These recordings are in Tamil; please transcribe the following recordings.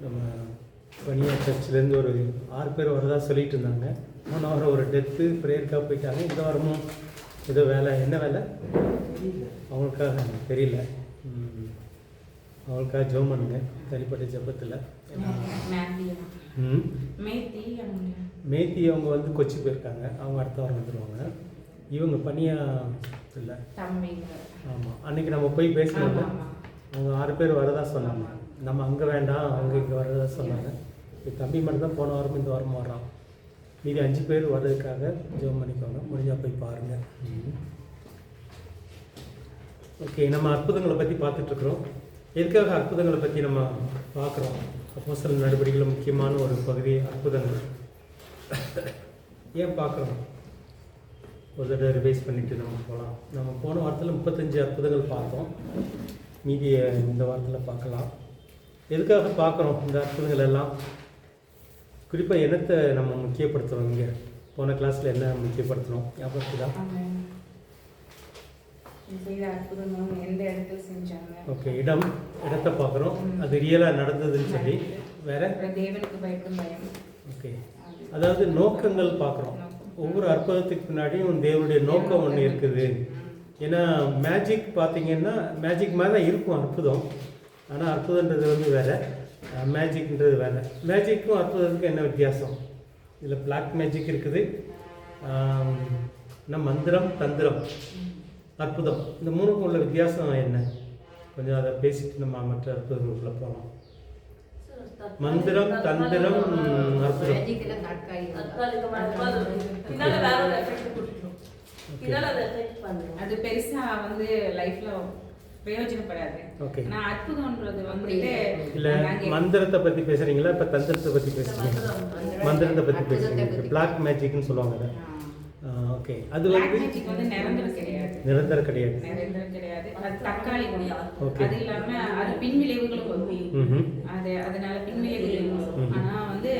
நம்ம பனியா சர்ச்சிலேருந்து ஒரு 6 பேர் வரதா சொல்லிட்டு இருந்தாங்க. போன வாரம் ஒரு டெத்து ப்ரேயருக்காக போயிட்டாங்க. இந்த வாரமும் ஏதோ வேலை, என்ன வேலை அவங்களுக்காக தெரியல. அவங்களுக்காக ஜெபம் பண்ணுங்க தனிப்பட்ட ஜெபத்தில். மேத்தி அவங்க வந்து கொச்சி போயிருக்காங்க. அவங்க அடுத்த வாரம் வந்துடுவாங்க. இவங்க பனியா இல்லை. ஆமாம், அன்றைக்கி நம்ம போய் பேசணும்ல, அவங்க 6 பேர் வரதா சொன்னாங்க. நம்ம அங்கே வேண்டாம், அவங்க இங்கே வரதா சொன்னாங்க. தம்பி மட்டும் தான் போன வாரமும் இந்த வாரமும் வர்றான். மீதி 5 பேர் வர்றதுக்காக ஜெபம் பண்ணிக்கோங்க. முடிஞ்சால் போய் பாருங்கள். ஓகே, நம்ம அற்புதங்களை பற்றி பார்த்துட்ருக்குறோம். எதுக்காக அற்புதங்களை பற்றி நம்ம பார்க்குறோம்? அப்போஸ்தலர் நடவடிக்கையில் முக்கியமான ஒரு பகுதி அற்புதங்கள். ஏன் பார்க்குறோம்? ஒரு தடவை ரிவைஸ் பண்ணிவிட்டு நம்ம போகலாம். நம்ம போன வாரத்தில் 35 அற்புதங்கள் பார்த்தோம். மீதியை இந்த வாரத்தில் பார்க்கலாம். எதுக்காக பார்க்குறோம் இந்த அற்புதங்கள் எல்லாம்? குறிப்பாக என்னத்தை நம்ம முக்கியப்படுத்துகிறோம்? இங்கே போன கிளாஸில் என்ன முக்கியப்படுத்துகிறோம்? ஞாபகத்துதான். ஓகே, இடத்தை பார்க்குறோம். அது ரியலாக நடந்ததுன்னு சொல்லி. வேற தேவனுக்கு பயப்படும் பயம். ஓகே, அதாவது நோக்கங்கள் பார்க்குறோம். ஒவ்வொரு அற்புதத்துக்கு பின்னாடியும் தேவனுடைய நோக்கம் ஒன்று இருக்குது. ஏன்னா மேஜிக் பார்த்தீங்கன்னா மேஜிக் மாதிரி தான் இருக்கும் அற்புதம். ஆனால் அற்புதன்றது வந்து வேறு, மேஜிக்ன்றது வேறு. மேஜிக்கும் அற்புதத்துக்கும் என்ன வித்தியாசம்? இதில் பிளாக் மேஜிக் இருக்குது, மந்திரம், தந்திரம், அற்புதம். இந்த மூணுக்கும் உள்ள வித்தியாசம் என்ன? கொஞ்சம் அதை பேசிட்டு நம்ம மற்ற அற்புதங்களுக்குள்ள போகலாம். மந்திரம், தந்திரம், அற்புதம். அது பெருசா வந்து லைஃப்ல பிரயோஜனப்படாது. ஓகே, நான் அற்புதம்ன்றது வந்துட்டு இல்ல மந்திரத்தை பத்தி பேசுறீங்களா இப்ப தந்திரத்தை பத்தி பேசுறீங்க? மந்திரத்தை பத்தி பேசுறீங்க. பிளாக் மேஜிக்னு சொல்லுவாங்க அதை. ஓகே, அது வந்து நிரந்தரம் கிடையாது. அது தற்காலிகம். அது இல்லாம அது பின்விளைவுகளும் வரும். அதனால பின்விளைவுகள் வரும். ஆனா வந்து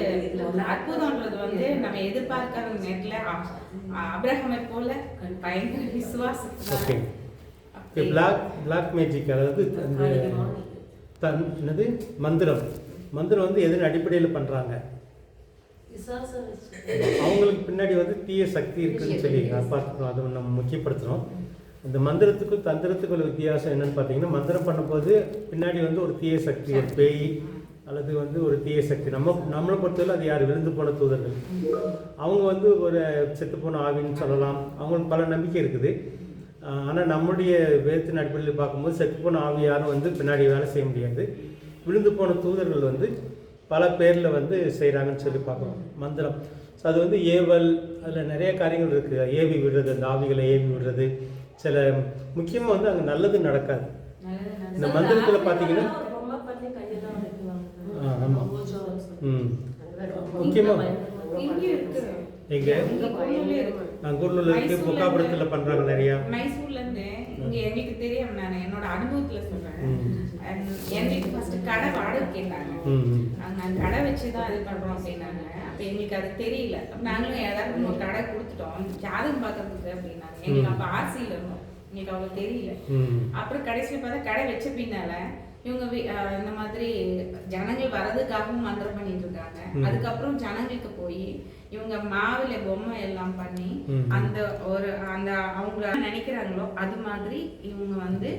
அற்புதம்ன்றது வந்து நம்ம எதிர்பார்க்காத நேரத்துல ஆபிரகாமை போல பயங்கர விசுவாசம். பிளாக் மேஜிக் அதாவது என்னது மந்திரம். மந்திரம் வந்து எதன் அடிப்படையில் பண்ணுறாங்க? அவங்களுக்கு பின்னாடி வந்து தீய சக்தி இருக்குன்னு சொல்லி பார்த்துக்கிறோம். அதை நம்ம முக்கியப்படுத்துகிறோம். இந்த மந்திரத்துக்கும் தந்திரத்துக்குள்ள வித்தியாசம் என்னன்னு பார்த்தீங்கன்னா, மந்திரம் பண்ணும்போது பின்னாடி வந்து ஒரு தீய சக்தி, ஒரு பேய் அல்லது வந்து ஒரு தீய சக்தி. நம்மளை பொறுத்தவரை அது யார்? விழுந்து போன தூதர்கள். அவங்க வந்து ஒரு செத்து போன ஆவின்னு சொல்லலாம். அவங்களுக்கு பல நம்பிக்கை இருக்குது. ஆனால் நம்முடைய வேதத்தின் அடிப்படையில் பார்க்கும்போது செத்துப்போன ஆவி யாரும் வந்து பின்னாடி வேலை செய்ய முடியாது. விழுந்து போன தூதர்கள் வந்து பல பேரில் வந்து செய்கிறாங்கன்னு சொல்லி பார்க்குறோம் மந்திரம். ஸோ அது வந்து ஏவல், அதில் நிறைய காரியங்கள் இருக்குது. ஏவி விடுறது, அந்த ஆவிகளை ஏவி விடுறது. சில முக்கியமாக வந்து அங்கே நல்லது நடக்காது. இந்த மந்திரத்தில் பார்த்தீங்கன்னா ஆமாம், முக்கியமாக எங்க கூடலூர்ல இருக்கு, புக்காபுரத்தில் பண்றாங்க நிறையா. மைசூர்ல இருந்து இங்க எங்களுக்கு தெரியும். நான் என்னோட அனுபவத்துல சொல்றேன். எங்களுக்கு ஃபர்ஸ்ட் கடை வாடகை கேட்டாங்க. நாங்க கடை வச்சுதான் இது பண்றோம் அப்படின்னாங்க. அப்ப எங்களுக்கு அது தெரியல. நாங்களும் ஏதாவது ஒரு கடை கொடுத்துட்டோம் ஜாதகம் பார்க்கறதுக்கு அப்படின்னாங்க. எங்களுக்கு அப்ப ஆசையில இருந்தோம், எங்களுக்கு அவ்வளவு தெரியல. அப்புறம் கடைசியில பார்த்தா கடை வச்ச பின்னால இவங்க இந்த மாதிரி ஜனங்கள் வர்றதுக்காகவும் மந்திரம் பண்ணிட்டு இருக்காங்க. அதுக்கப்புறம் ஜனங்களுக்கு போய் இவங்க மாவுல பொம்மை எல்லாம் பண்ணி அந்த அவங்க நினைக்கிறாங்களோ அது மாதிரி இவங்க வந்து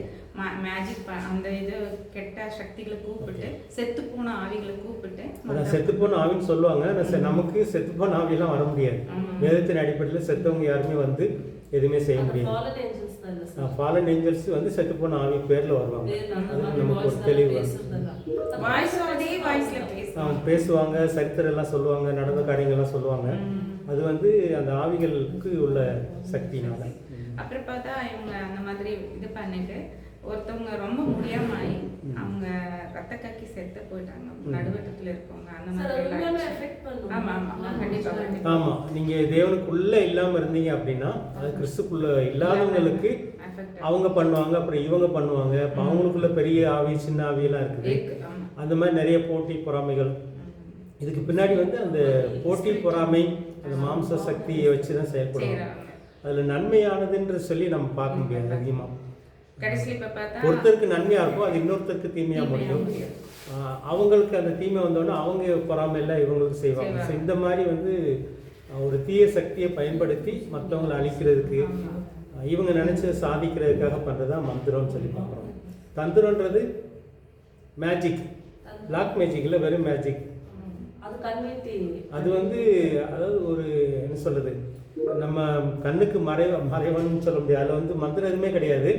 மேஜிக் அந்த இது கெட்ட சக்திகளை கூப்பிட்டு செத்து போன ஆவிகளை கூப்பிட்டு. செத்து போன ஆவின்னு சொல்லுவாங்க. நமக்கு செத்து போன ஆவியெல்லாம் வர முடியாது. வேதத்தின் அடிப்படையில் செத்தவங்க யாருமே வந்து எதுவுமே செய்ய முடியாது. ஃபாலன் ஏஞ்சல்ஸ் வந்து செத்து போன ஆவி பேர்ல வருவாங்க. அது நமக்கு ஒரு தெளிவு. பேசுவாங்க, சரித்திரம் எல்லாம் சொல்லுவாங்க, நடந்த காரியங்கள்லாம் சொல்லுவாங்க. அது வந்து அந்த ஆவிகளுக்கு உள்ள சக்தினால. அப்புறம் பார்த்தா இவங்க அந்த மாதிரி இது பண்ணிட்டு ஒருத்தவங்க ரொம்ப முடியாம அவங்க ரத்த கக்கி செத்து போயிட்டாங்க. நடுவட்டத்துல இருக்கவங்க அந்த மாதிரி. ஆமா, நீங்க தேவனுக்குள்ள இல்லாம இருந்தீங்க அப்படின்னா அது கிறிஸ்துக்குள்ள இல்லாதவங்களுக்கு அவங்க பண்ணுவாங்க, அப்புறம் இவங்க பண்ணுவாங்க. அப்ப அவங்களுக்குள்ள பெரிய ஆவி, சின்ன ஆவியெல்லாம் இருக்குது. அந்த மாதிரி நிறைய போட்டி பொறாமைகள். இதுக்கு பின்னாடி வந்து அந்த போட்டி பொறாமை, அந்த மாம்ச சக்தியை வச்சுதான் செயல்படுவாங்க. அதுல நன்மையானதுன்ற சொல்லி நம்ம பார்க்க முடியாது அதிகமாக. கடைசியில் இப்போ பார்த்தா ஒருத்தருக்கு நன்மையாக இருக்கும், அது இன்னொருத்தருக்கு தீமையாக முடியும். அவங்களுக்கு அந்த தீமை வந்தோடனே அவங்க பொறாமையில் இவங்களுக்கு செய்வாங்க. ஸோ இந்த மாதிரி வந்து ஒரு தீய சக்தியை பயன்படுத்தி மற்றவங்களை அழிக்கிறதுக்கு இவங்க நினச்சி சாதிக்கிறதுக்காக பண்ணுறது தான் மந்திரம்னு சொல்லி பார்க்குறோம். தந்திரன்றது மேஜிக், பிளாக் மேஜிக்கில் வெறும் மேஜிக். அது வந்து அதாவது ஒரு என்ன சொல்கிறது, நம்ம கண்ணுக்கு மறைவன்னு சொல்ல முடியாது. அதில் வந்து மந்திரம் எதுவுமே கிடையாது,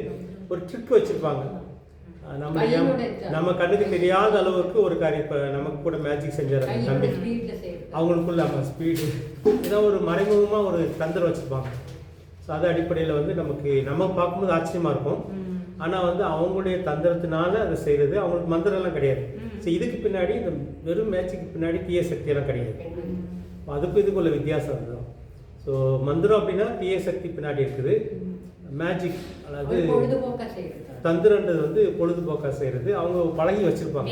ஒரு ட்ரிக் வச்சுருப்பாங்க. நம்ம கண்ணுக்கு தெரியாத அளவுக்கு ஒரு காரியம். இப்போ நமக்கு கூட மேஜிக் செஞ்சாரு தம்பி, அவங்களுக்குள்ள நம்ம ஸ்பீடு ஏதோ ஒரு மறைமுகமாக ஒரு தந்திரம் வச்சுருப்பாங்க. ஸோ அது அடிப்படையில் வந்து நம்ம பார்க்கும்போது ஆச்சரியமாக இருக்கும். ஆனால் வந்து அவங்களுடைய தந்திரத்தினால அதை செய்கிறது. அவங்களுக்கு மந்திரம்லாம் கிடையாது. ஸோ இதுக்கு பின்னாடி இந்த வெறும் மேட்சுக்கு பின்னாடி தீய சக்தியெல்லாம் கிடையாது. அதுக்கும் இதுக்குள்ள வித்தியாசம் அதுதான். ஸோ மந்திரம் அப்படின்னா தீய சக்தி பின்னாடி இருக்குது. மேஜிக் அதாவது தந்திரன்றது வந்து பொழுதுபோக்காக செய்கிறது. அவங்க பழகி வச்சுருப்பாங்க.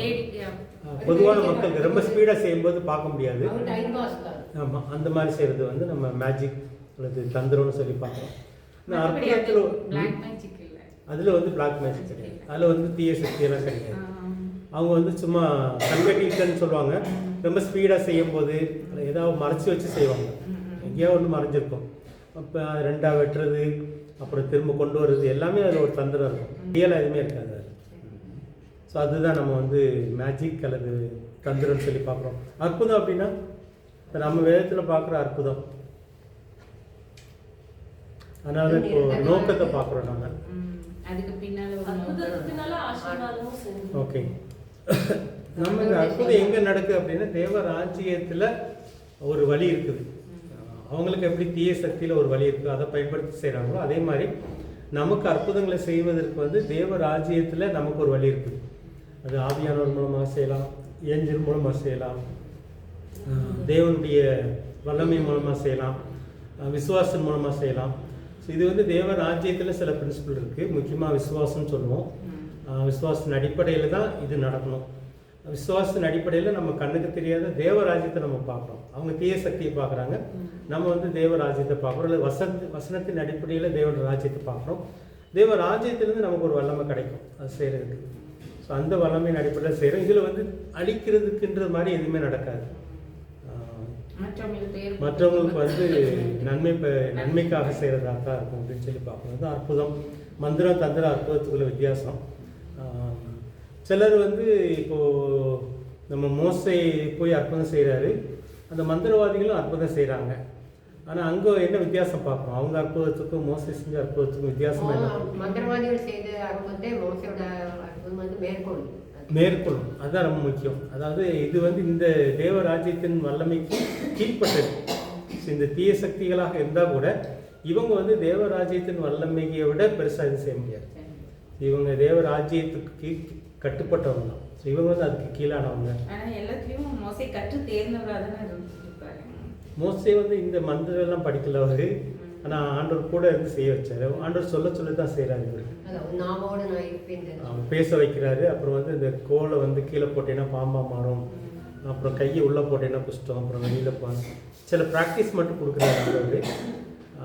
பொதுவான மக்களுக்கு ரொம்ப ஸ்பீடாக செய்யும்போது பார்க்க முடியாது. ஆமாம், அந்த மாதிரி செய்கிறது வந்து நம்ம மேஜிக் அல்லது தந்திரம்னு சொல்லி பார்க்குறோம். அதில் வந்து பிளாக் மேஜிக் கிடையாது. அதில் வந்து தீய சக்தியெல்லாம் கிடையாது. அவங்க வந்து சும்மா கண்கட்டின்னு சொல்லுவாங்க. ரொம்ப ஸ்பீடாக செய்யும்போது ஏதாவது மறைச்சி வச்சு செய்வாங்க. எங்கேயோ ஒன்று மறைஞ்சிருக்கும். அப்போ ரெண்டாக வெட்டுறது, அப்புறம் திரும்ப கொண்டு வர்றது, எல்லாமே அதில் ஒரு தந்திரம் இருக்கும். ரியலாக எதுவுமே இருக்காது அது. ஸோ அதுதான் நம்ம வந்து மேஜிக் அல்லது தந்திரம்னு சொல்லி பார்க்குறோம். அற்புதம் அப்படின்னா இப்போ நம்ம வேதத்தில் பார்க்குற அற்புதம், அதனால தான் இப்போ நோக்கத்தை பார்க்குறோம் நாங்கள். ஓகே, நம்ம இந்த அற்புதம் எங்கே நடக்குது அப்படின்னா தேவ ராஜ்யத்தில் ஒரு வழி இருக்குது. அவங்களுக்கு எப்படி தீய சக்தியில் ஒரு வழி இருக்குது, அதை பயன்படுத்தி செய்கிறாங்களோ அதே மாதிரி நமக்கு அற்புதங்களை செய்வதற்கு வந்து தேவ ராஜ்யத்தில் நமக்கு ஒரு வழி இருக்குது. அது ஆவியானவர் மூலமாக செய்யலாம், ஏஞ்சல் மூலமாக செய்யலாம், தேவனுடைய வல்லமை மூலமாக செய்யலாம், விசுவாசம் மூலமாக செய்யலாம். ஸோ இது வந்து தேவ ராஜ்யத்தில் சில பிரின்சிபல் இருக்குது. முக்கியமாக விசுவாசம்னு சொல்லுவோம். விசுவாசத்தின் அடிப்படையில் தான் இது நடக்கணும். விசுவாசத்தின் அடிப்படையில் நம்ம கண்ணுக்கு தெரியாத தேவ ராஜ்யத்தை நம்ம பார்க்குறோம். அவங்க தீய சக்தியை பார்க்குறாங்க, நம்ம வந்து தேவ ராஜ்யத்தை பார்க்குறோம். இல்லை வசனத்தின் அடிப்படையில் தேவ ராஜ்யத்தை பார்க்குறோம். தேவ ராஜ்யத்திலேருந்து நமக்கு ஒரு வல்லமை கிடைக்கும் அது செய்கிறதுக்கு. ஸோ அந்த வல்லமையின் அடிப்படையில் செய்கிறோம். இதில் வந்து அழிக்கிறதுக்குன்ற மாதிரி எதுவுமே நடக்காது. மற்றவங்களுக்கு வந்து நன்மைக்காக செய்கிறதாக தான் இருக்கும் அப்படின்னு சொல்லி பார்க்கணும். அதுதான் அற்புதம். மந்திரம் தந்திரம் அற்புதத்துக்குள்ள வித்தியாசம். சிலர் வந்து இப்போது நம்ம மோசே போய் அற்புதம் செய்கிறாரு, அந்த மந்திரவாதிகளும் அற்புதம் செய்கிறாங்க. ஆனால் அங்கே என்ன வித்தியாசம் பார்க்கணும், அவங்க அற்புதத்துக்கும் மோசே செஞ்ச அற்புதத்துக்கும் வித்தியாசம் என்ன? மந்திரவாதிகள் செய்த அற்புதத்தை மோசையோட அற்புதம் வந்து மேற்கொள்ளும். அதுதான் ரொம்ப முக்கியம். அதாவது இது வந்து இந்த தேவராஜ்யத்தின் வல்லமைக்கு கீழ்பட்டது. இந்த தீய சக்திகளாக இருந்தால் கூட இவங்க வந்து தேவராஜ்யத்தின் வல்லமையை விட பெருசாக இது செய்ய முடியாது. இவங்க தேவராஜ்யத்துக்கு கட்டுப்பட்டவங்க தான். ஸோ இவங்க வந்து அதுக்கு கீழானவங்க. மோசே வந்து இந்த மந்திரம் படிக்கல அவரு, ஆனால் ஆண்டவர் கூட இருந்து செய்ய வச்சாரு. ஆண்டவர் சொல்ல தான் செய்கிறாரு. இவர் பேச வைக்கிறாரு. அப்புறம் வந்து இந்த கோலை வந்து கீழே போட்டேன்னா பாம்பா மாறும், அப்புறம் கையை உள்ளே போட்டேன்னா குஷ்டம், அப்புறம் வெளியில் போகணும். சில ப்ராக்டிஸ் மட்டும் கொடுக்குறாரு ஆண்டவர்.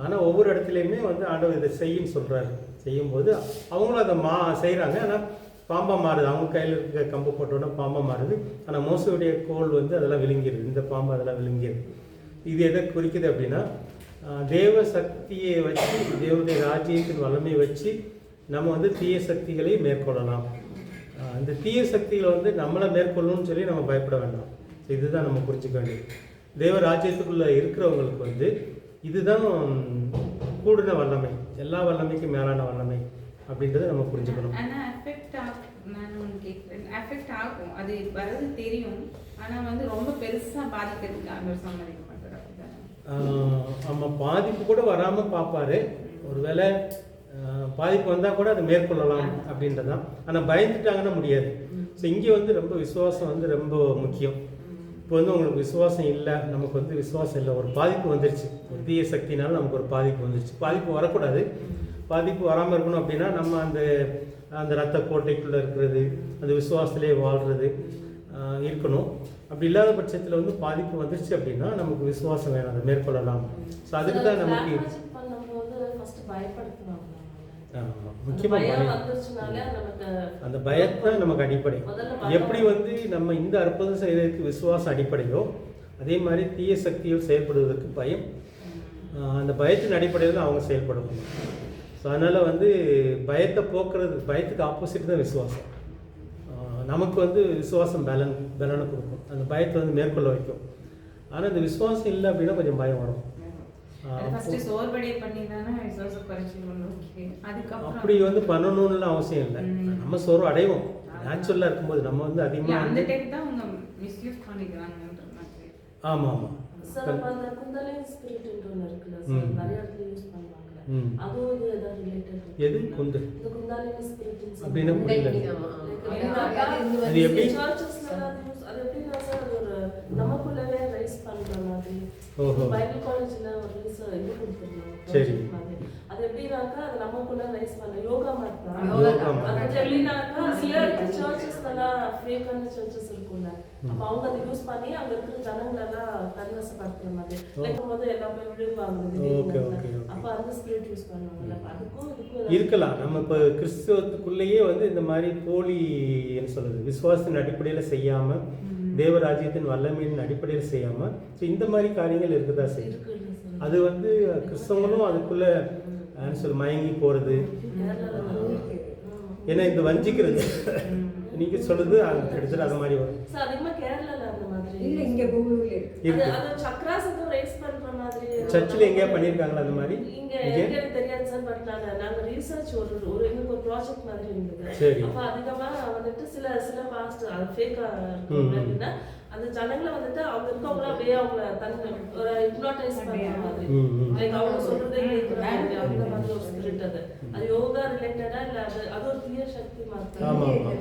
ஆனால் ஒவ்வொரு இடத்துலையுமே வந்து ஆண்டவர் இதை செய்யுன்னு சொல்கிறாரு. செய்யும்போது அவங்களும் அதை செய்கிறாங்க. ஆனால் பாம்பா மாறுது. அவங்க கையில் இருக்க கம்பு போட்டோன்னா பாம்பா மாறுது. ஆனால் மோசையுடைய கோல் வந்து அதெல்லாம் விழுங்கிடுது. இந்த பாம்பு அதெல்லாம் விழுங்கிடுது. இது எதை குறிக்குது அப்படின்னா தேவ சக்தியை வச்சு, தேவனுடைய ராஜ்யத்தின் வல்லமையை வச்சு நம்ம வந்து தீய சக்திகளை மேற்கொள்ளலாம். இந்த தீய சக்திகளை வந்து நம்மளை மேற்கொள்ளணும்னு சொல்லி நம்ம பயப்பட வேண்டாம். இதுதான் நம்ம புரிஞ்சுக்க வேண்டியது. தேவ ராஜ்யத்துக்குள்ளே இருக்கிறவங்களுக்கு வந்து இதுதான் கூடின வல்லமை, எல்லா வல்லமைக்கும் மேலான வல்லமை அப்படின்றத நம்ம புரிஞ்சுக்கணும். ஆனால் அஃபெக்ட் ஆகும், அது வரது தெரியும். ஆனால் வந்து ரொம்ப பெருசாக பாதிக்கிறதுக்கு அந்த சம்மதிக்க மாட்டார். ஆமாம், பாதிப்பு கூட வராமல் பார்ப்பாரு. ஒருவேளை பாதிப்பு வந்தால் கூட அதை மேற்கொள்ளலாம் அப்படின்றதான். ஆனால் பயந்துட்டாங்கன்னா முடியாது. ஸோ இங்கே வந்து ரொம்ப விசுவாசம் வந்து ரொம்ப முக்கியம். இப்போ வந்து உங்களுக்கு விசுவாசம் இல்லை, நமக்கு வந்து விசுவாசம் இல்லை, ஒரு பாதிப்பு வந்துருச்சு, ஒரு தீய சக்தினால நமக்கு ஒரு பாதிப்பு வந்துருச்சு. பாதிப்பு வரக்கூடாது. பாதிப்பு வராமல் இருக்கணும் அப்படின்னா நம்ம அந்த ரத்த கோட்டைக்குள்ளே இருக்கிறது, அந்த விசுவாசத்திலே வாழ்கிறது இருக்கணும். அப்படி இல்லாத பட்சத்தில் வந்து பாதிப்பு வந்துருச்சு அப்படின்னா நமக்கு விசுவாசம் வேணும், அதை மேற்கொள்ளலாம். ஸோ அதுக்கு தான் நமக்கு முக்கியமாக பயம் வந்துருச்சுனாலே நமக்கு அந்த பயத்தை நமக்கு அடிப்படை. முதல்ல பயம். எப்படி வந்து நம்ம இந்த அற்புதம் செய்வதற்கு விசுவாசம் அடிப்படையோ அதே மாதிரி தீய சக்திகள் செயல்படுவதற்கு பயம், அந்த பயத்தின் அடிப்படையில் தான் அவங்க செயல்படணும். ஸோ அதனால் வந்து பயத்தை போக்குறது, பயத்துக்கு ஆப்போசிட் தான் விசுவாசம். நமக்கு வந்து விசுவாசம் பலனை கொடுக்கும், அந்த பயத்தை வந்து மேற்கொள்ள வைக்கும். ஆனால் இந்த விசுவாசம் இல்லை அப்படின்னா கொஞ்சம் பயம் வரும். அப்படி வந்து பண்ணணும்னு அவசியம் இல்லை. நம்ம சோர்வு அடைவோம் நேச்சுரலாக இருக்கும்போது. நம்ம வந்து அதிகமாக ஆமாம் ஆமாம் சார் அப்ப அந்த குண்டலினி ஸ்பிரிட் ஒன்று இருக்குல்ல சார், நிறைய இடத்துல யூஸ் பண்ணுவாங்கல்ல, அதுவும் இது ஏதாவது ரிலேட்டட்? எது குண்டு இந்த குண்டலினி ஸ்பிரிட் அப்படின்னா புரியல. அது எப்படி சர்ச்சஸ்ல அது எப்படின்னா சார் அது ஒரு நமக்குள்ளவே ரைஸ் பண்ற மாதிரி. பைபிள் காலேஜ்ல ஒரு இது கொடுத்துருந்தாங்க. சரி. அது எப்படின்னாக்கா அது நமக்குள்ள ரைஸ் பண்ண யோகா மாதிரி தான். அது எப்படின்னாக்கா சில சர்ச்சஸ்லாம் ஃபேக்கான சர்ச்சஸ் இருக்கும்ல, அப்ப அவங்க அதை யூஸ் பண்ணி அங்க இருக்கிற ஜனங்களெல்லாம் தன்வசப்படுத்துற மாதிரி லைக் போது எல்லாமே விழுவாங்க. அப்ப அந்த ஸ்பிரிட் யூஸ் பண்ணுவாங்கல்ல, அதுக்கும் இதுக்கும் இருக்கலாம். நம்ம இப்போ கிறிஸ்தவத்துக்குள்ளேயே வந்து இந்த மாதிரி போலி என்ன சொல்றது விசுவாசத்தின் அடிப்படையில் செய்யாம, தேவராஜ்யத்தின் வல்லமையின் அடிப்படையில் செய்யாம, ஸோ இந்த மாதிரி காரியங்கள் இருக்கதா செய்யுது. அது வந்து கிறிஸ்தவங்களும் அதுக்குள்ள மயங்கி போறது, ஏன்னா இந்த வஞ்சிக்கிறது நீங்க சொல்றது கிட்டத்தட்ட அது மாதிரி வரும். சார் அதிகமா கேரளால அந்த மாதிரி இல்ல, இங்க பூமியில இருக்கு. அது சக்ராசத்தை ரைஸ் பண்ற மாதிரி சர்ச்சில் எங்கேயா பண்ணிருக்காங்களா அந்த மாதிரி? இங்க எனக்கு தெரியாது சார், பட் நாங்க ரிசர்ச் ஒரு இன்னும் ஒரு ப்ராஜெக்ட் மாதிரி இருந்தது. சரி. அப்ப அதிகமா வந்துட்டு சில பாஸ்டர் அது ஃபேக்கா இருக்குன்னா அந்த ஜனங்களை வந்துட்டு அவங்க இருக்கவங்களா அப்படியே அவங்கள ஒரு ஹிப்னோடைஸ் பண்ற மாதிரி, லைக் அவங்க சொல்றதே கேட்கறாங்க அந்த மாதிரி ஒரு ஸ்பிரிட். அது யோகா ரிலேட்டடா இல்ல அது ஒரு தீய சக்தி மாதிரி? ஆமா ஆமா.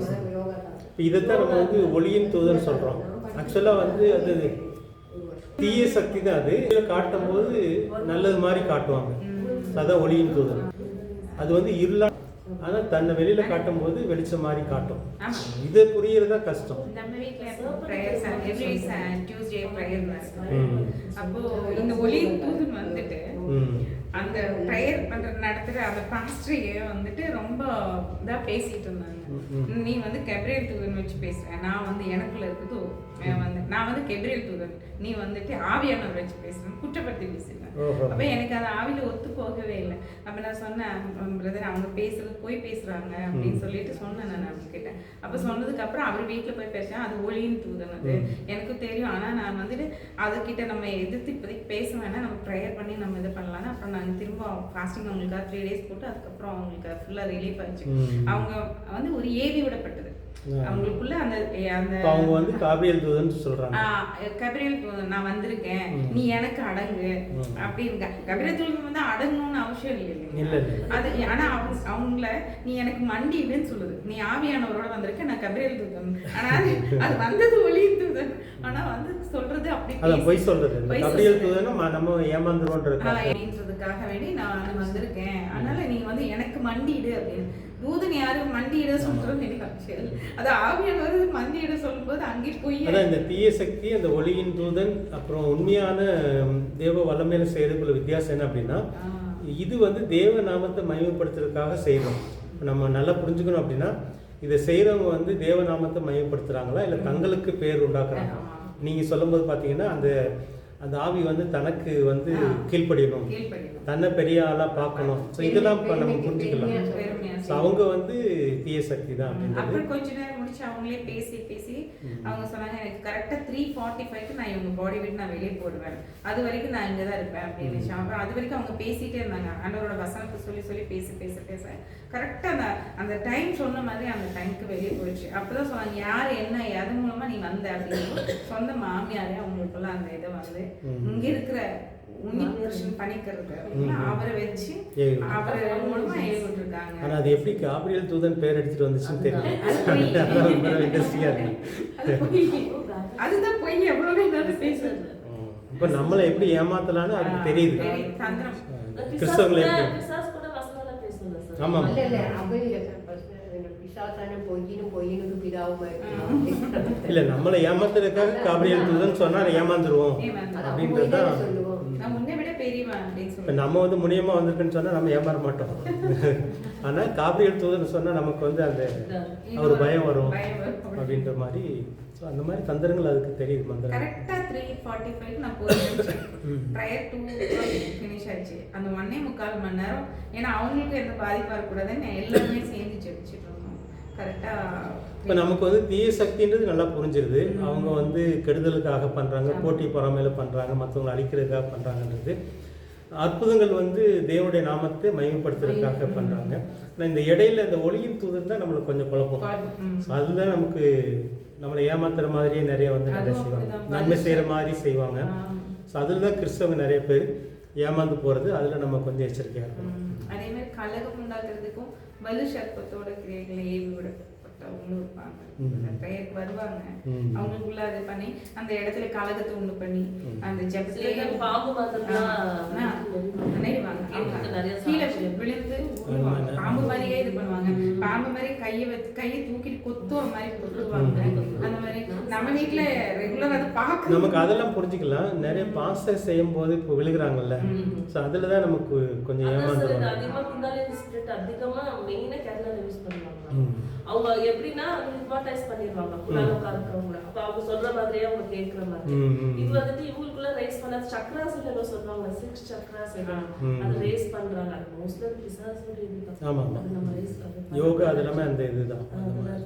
இப்போ இதைத்தான் நம்ம வந்து ஒளியின் தூதன் சொல்றோம். ஆக்சுவலா வந்து அது தீய சக்தி தான். அது காட்டும் போது நல்லது மாதிரி காட்டுவாங்க, அதான் ஒளியின் தூதன். அது வந்து இருளா, ஆனா தன்னை வெளியில காட்டும் போது வெளிச்சம் மாதிரி காட்டும். இது புரியறதா கஷ்டம். நம்ம வீட்ல பிரேயர்ஸ் எவ்ரி டியூஸ்டே பிரேயர் அப்போ இந்த ஒளியின் தூதன் வந்துட்டு அந்த பிரேயர் பண்ற நடத்துற அந்த பாஸ்டரையே வந்துட்டு ரொம்ப இதா பேசிட்டு இருந்தாங்க. நீ வந்து கெப்ரியல் தூதன் வச்சு பேசுற, நான் வந்து எனக்குள்ள இருக்குது வந்து நான் வந்து கெப்ரியல் தூதன், நீ வந்துட்டு ஆவியானவர் வச்சு பேசுறேன், குற்றப்படுத்தி பேசுறேன். அப்ப எனக்கு அந்த ஆவியில ஒத்து போகவே இல்லை. அப்ப நான் சொன்னேன், பிரதர் அவங்க பேசுறது போய் பேசுறாங்க அப்படின்னு சொல்லிட்டு சொன்னேன் நான் அவங்ககிட்ட. அப்ப சொன்னதுக்கு அப்புறம் அவர் வீட்டுல போய் பேசுறேன், அது ஒளியின் தூதன், அது எனக்கு தெரியும். ஆனா நான் வந்துட்டு அதுகிட்ட நம்ம எதிர்த்து இப்போதைக்கு பேச வேணாம், நம்ம ப்ரேயர் பண்ணி நம்ம இது பண்ணலாம்னு அப்புறம் நாங்கள் திரும்ப ஃபாஸ்டிங் அவங்களுக்காக 3 days போட்டு அதுக்கப்புறம் அவங்களுக்கு ஃபுல்லா ரிலீஃப் ஆச்சு. அவங்க வந்து ஒரு ஏவி விடப்பட்டது அவங்களுக்குள்ள அந்த அவங்க வந்து காபிரியல் தூதன் சொல்றாங்க. கபிரியல் தூதன் நான் வந்திருக்கேன், நீ எனக்கு அடங்கு அப்படின்னு. கபிரியல் தூதன் வந்து அடங்கணும்னு அவசியம் இல்லை அது, ஆனா அவங்கள நீ எனக்கு மண்டிடுன்னு சொல்லுது. நீ ஆவியானவரோட வந்திருக்க, நான் கபிரியல் தூதன். ஆனா அது வந்தது ஒளியின் தூதன், ஆனா வந்து சொல்றது அப்படி போய் சொல்றது. கபிரியல் தூதன் நம்ம ஏமாந்துருவோன்றதுக்காக வேண்டி நான் வந்திருக்கேன், அதனால நீ வந்து எனக்கு மண்டிடு அப்படின்னு. தூதன் யாரும் மண்டியிட சொல்றது எனக்கு ஆச்சரியம். அது ஆவியானவர் மண்டியிட சொல்லும்போது அங்கே போய் அதான் இந்த தீய சக்தி, அந்த ஒளியின் தூதன், அப்புறம் உண்மையான தேவ வல்லமையில செய்யறதுக்குள்ள வித்தியாசம் என்ன அப்படின்னா, இது வந்து தேவ நாமத்தை மகிமைப்படுத்துறதுக்காக செய்யறோம். நம்ம நல்லா புரிஞ்சுக்கணும் அப்படின்னா, இதை செய்யறவங்க வந்து தேவ நாமத்தை மகிமைப்படுத்துறாங்களா இல்லை தங்களுக்கு பேர் உண்டாக்குறாங்க? நீங்க சொல்லும்போது பாத்தீங்கன்னா அந்த ஆவி வந்து தனக்கு வந்து கீழ்ப்படியணும், தன்னை பெரிய ஆளா பார்க்கணும். ஸோ இதெல்லாம் நம்ம புரிஞ்சுக்கலாம். ஸோ அவங்க வந்து தீய சக்தி தான் அப்படின்றது. அப்புறம் கொஞ்ச நேரம் முடிச்சு அவங்களே பேசி அவங்க சொன்னாங்க, எனக்கு கரெக்டாக 3:45க்கு நான் இவங்க பாடி விட்டு நான் வெளியே போடுவேன், அது வரைக்கும் நான் இங்கே தான் இருப்பேன் அப்படின்னு. அப்புறம் அது வரைக்கும் அவங்க பேசிட்டே இருந்தாங்க, ஆண்டவரோட வசனத்தை சொல்லி பேச கரெக்டாக அந்த டைம் சொன்ன மாதிரி அந்த டைமுக்கு வெளியே போயிடுச்சு. அப்போதான் சொன்னாங்க, யார் என்ன எது மூலமா நீ வந்த அப்படின்னு. சொந்த மாமியாரே அவங்களுக்குள்ள அந்த இதை வந்து இங்க இருக்கிற பண்ணிக்கிறது அவரை வச்சு அவரை மூலமா ஏற்பட்டிருக்காங்க. ஆனா அது எப்படி காபிரியல் தூதன் பேர் எடுத்துட்டு வந்துச்சுன்னு தெரியல. அதுதான் போய் எவ்வளவு வேணாலும் பேசுறது. இப்ப நம்மளை எப்படி ஏமாத்தலான்னு அதுக்கு தெரியுது. கிறிஸ்தவங்களை ஆமா இல்ல நம்மளை ஏமாத்துறதுக்காக காபிரியல் தூதன் சொன்னா ஏமாந்துருவோம் அப்படின்றதுதான். நான் முன்ன விட பெரியவன் அப்படின்னு இப்போ நம்ம வந்து முனியமாக வந்திருக்குன்னு சொன்னால் நம்ம ஏமாற மாட்டோம். ஆனால் காபிரியல் தூதன் சொன்னால் நமக்கு வந்து அந்த ஒரு பயம் வரும் அப்படின்ற மாதிரி. ஸோ அந்த மாதிரி தந்திரங்கள் அதுக்கு தெரியுது மந்திரம். கரெக்டாக 3:45 நான் போயிருந்தேன். ப்ரையர் 2 ஃபினிஷ் ஆச்சு. அந்த 1.25 மணி நேரம். ஏன்னா அவங்களுக்கு எந்த பாதிப்பாக இருக்கக்கூடாதுன்னு எல்லாருமே சேர்ந்து ஜெபிச்சுட்டு இருந்தோம். கரெக்டாக இப்போ நமக்கு வந்து தீய சக்தின்றது நல்லா புரிஞ்சிருது. அவங்க வந்து கெடுதலுக்காக பண்ணுறாங்க, போட்டி பொறாமையில் பண்ணுறாங்க, மற்றவங்களை அழிக்கிறதுக்காக பண்ணுறாங்கன்றது. அற்புதங்கள் வந்து தேவனுடைய நாமத்தை மகிமைப்படுத்துறதுக்காக பண்ணுறாங்க. ஆனால் இந்த இடையில இந்த ஒளியின் தூதன் தான் நம்மளுக்கு கொஞ்சம் குழப்பம். ஸோ அதுதான் நமக்கு நம்மளை ஏமாத்துற மாதிரியே நிறைய வந்து நிறைய செய்வாங்க, நன்மை செய்கிற மாதிரி செய்வாங்க. ஸோ அதில் தான் கிறிஸ்தவங்க நிறைய பேர் ஏமாந்து போகிறது. அதில் நம்ம கொஞ்சம் எச்சரிக்கையாக இருக்கணும். அதே மாதிரி கலகம் உண்டாக்குறதுக்கும் வலு சர்ப்பத்தோட கிரியைகளை ஏவி விடப்பட்டவங்களும் இருப்பாங்க. பெயருக்கு வருவாங்க, அவங்களுக்குள்ள அது பண்ணி அந்த இடத்துல கலகத்தை உண்டு பண்ணி அந்த ஜபத்திலே பாம்பு நினைவாங்க. கீழே விழுந்து பாம்பு மாதிரியே இது பண்ணுவாங்க. பாம்பு மாதிரி கையை தூக்கிட்டு கொத்துற மாதிரி கொத்துவாங்க. அந்த மாதிரி நம்ம வீட்டுல ரெகுலர் அதை பார்க்க நமக்கு அதெல்லாம் புரிஞ்சுக்கலாம். நிறைய பாஸ்டர் செய்யும் போது இப்போ விழுகிறாங்கல்ல, ஸோ அதில் தான் நமக்கு கொஞ்சம் ஏமாந்துருவாங்க. அதிகமா மெயினா கேரளால யூஸ் பண்ணுவாங்க. அவங்க எப்படின்னா ஹிப்னாடைஸ் பண்ணிடுவாங்க உலகத்துல இருக்கவங்க. அப்ப அவங்க சொல்ற மாதிரியே அவங்க கேட்கிற மாதிரி. இது வந்துட்டு இவங்களுக்குள்ள ரைஸ் பண்ண சக்ராஸ் ஏதோ சொல்றாங்க, 6 சக்ராஸ் அது ரேஸ் பண்றாங்க. அது மோஸ்ட்லி பிசாசோட இதுதான். ஆமா அது நம்ம ரேஸ் பண்றோம். யோகா அதெல்லாமே அந்த இதுதான்,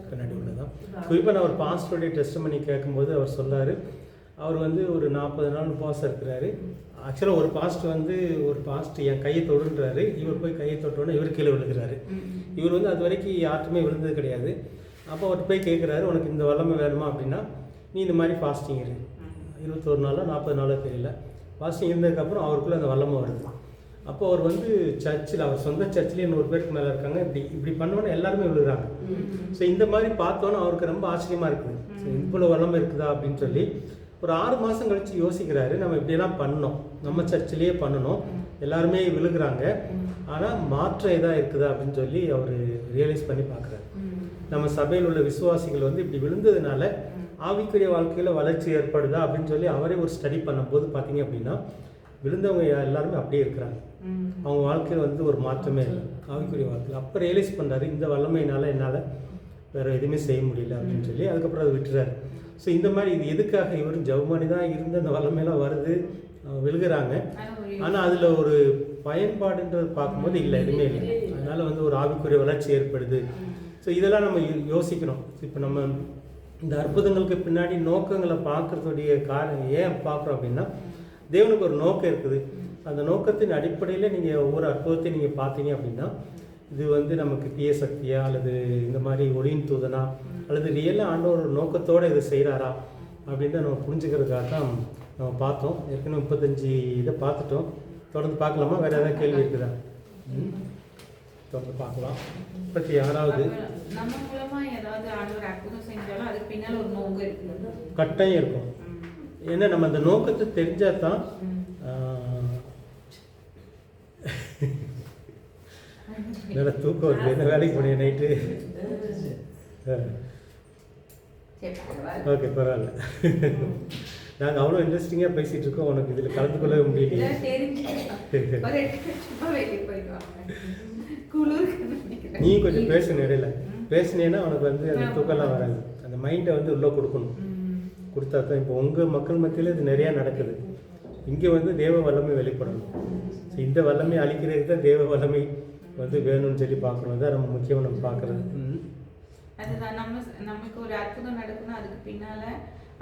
கண்ணாடி உள்ளதான். குறிப்பாக நான் ஒரு பாஸ்டருடைய டெஸ்டிமனி கேட்கும்போது அவர் சொன்னார், அவர் வந்து ஒரு 40 நாள் உபவாசம் இருக்கிறாரு. ஆக்சுவலாக ஒரு பாஸ்ட் என் கையை தொடுன்றாரு. இவர் போய் கையை தொட்டோன்னே இவர் கீழே விழுகிறாரு. இவர் வந்து அது வரைக்கும் யார்ட்டுமே விழுந்தது கிடையாது. அப்போ அவர்கிட்ட போய் கேட்குறாரு, உனக்கு இந்த வல்லமை வேணுமா அப்படின்னா நீ இந்த மாதிரி ஃபாஸ்டிங் இரு. 21 நாளோ 40 நாளோ தெரியல. ஃபாஸ்டிங் இருந்ததுக்கப்புறம் அவருக்குள்ளே அந்த வல்லமை வருது. அப்போ அவர் வந்து சர்ச்சில், அவர் சொந்த சர்ச்சில் 100 பேருக்கு மேலே இருக்காங்க. இப்படி பண்ணோன்னே எல்லாருமே விழுகிறாங்க. ஸோ இந்த மாதிரி பார்த்தோன்னே அவருக்கு ரொம்ப ஆச்சரியமாக இருக்குது. ஸோ இவ்வளோ வல்லமை இருக்குதா அப்படின்னு சொல்லி ஒரு 6 மாதம் கழித்து யோசிக்கிறாரு, நம்ம இப்படியெல்லாம் பண்ணோம், நம்ம சர்ச்சிலேயே பண்ணணும், எல்லாருமே விழுகிறாங்க, ஆனால் மாற்றம் எதாக இருக்குதா அப்படின்னு சொல்லி அவர் ரியலைஸ் பண்ணி பார்க்குறாரு. நம்ம சபையில் உள்ள விசுவாசிகள் வந்து இப்படி விழுந்ததுனால ஆவிக்குரிய வாழ்க்கையில் வளர்ச்சி ஏற்படுதா அப்படின்னு சொல்லி அவரே ஒரு ஸ்டடி பண்ணும்போது பார்த்தீங்க அப்படின்னா விழுந்தவங்க எல்லாருமே அப்படியே இருக்கிறாங்க. அவங்க வாழ்க்கையில் வந்து ஒரு மாற்றமே இல்லை ஆவிக்குரிய வாழ்க்கையில். அப்போ ரியலைஸ் பண்ணுறாரு, இந்த வல்லமையினால் என்னால் வேறு எதுவுமே செய்ய முடியல அப்படின்னு சொல்லி அதுக்கப்புறம் அதை விட்டுறாரு. ஸோ இந்த மாதிரி இது எதுக்காக இவரும் ஜவுமணி தான் இருந்து அந்த வல்லமையெல்லாம் வருது, விழுகிறாங்க, ஆனால் அதில் ஒரு பயன்பாடுன்றது பார்க்கும்போது இல்லை, எதுவுமே இல்லை. அதனால் வந்து ஒரு ஆவிக்குரிய வளர்ச்சி ஏற்படுது. ஸோ இதெல்லாம் நம்ம யோசிக்கணும். இப்போ நம்ம இந்த அற்புதங்களுக்கு பின்னாடி நோக்கங்களை பார்க்குறதுடைய காரணம் ஏன் பார்க்குறோம் அப்படின்னா தேவனுக்கு ஒரு நோக்கம் இருக்குது. அந்த நோக்கத்தின் அடிப்படையில் நீங்கள் ஒவ்வொரு அற்புதத்தையும் நீங்கள் பார்த்தீங்க அப்படின்னா இது வந்து நமக்கு தீய சக்தியா அல்லது இந்த மாதிரி ஒளியின் தூதனா அல்லது ரியலாக ஆண்டவர் ஒரு நோக்கத்தோடு இதை செய்கிறாரா அப்படின்னு நம்ம புரிஞ்சுக்கிறதுக்காக தான் நம்ம பார்த்தோம். ஏற்கனவே 35 இதை பார்த்துட்டோம். தொடர்ந்து பார்க்கலாமா? வேறு ஏதாவது கேள்வி இருக்குதா? தொடர்ந்து பார்க்கலாம். 36வது நம்ம மூலமா ஏதாவது ஆண்டவர் அற்புதம் செஞ்சாலும் அதுக்கு பின்னால் ஒரு நோக்கம் இருக்குது, கட்டாயம் இருக்கும். ஏன்னா நம்ம அந்த நோக்கத்தை தெரிஞ்சால் தான் நல்லா தூக்கம் வருது. என்ன வேலைக்கு போனீங்க நைட்டு? ஓகே, பரவாயில்ல. நாங்கள் அவ்வளோ இன்ட்ரெஸ்டிங்காக பேசிகிட்டு இருக்கோம், உனக்கு இதில் கலந்து கொள்ளவே முடியலையே. நீ கொஞ்சம் பேசணும், இடையில பேசினேன்னா உனக்கு வந்து அந்த தூக்கம்லாம் வராது. அந்த மைண்டை வந்து உள்ளே கொடுக்கணும். கொடுத்தா தான் இப்போ உங்கள் மக்கள் மத்தியில் இது நிறையா நடக்குது. இங்கே வந்து தேவ வல்லமை வெளிப்படணும். இந்த வல்லமை அழிக்கிறதுக்கு தான் தேவ வல்லமை வந்து வேணும்னு சொல்லி பார்க்கணும். தான் நம்ம முக்கியம் நம்ம பார்க்குறது. அதுதான் நமக்கு ஒரு அற்புதம் நடக்கணும், அதுக்கு பின்னால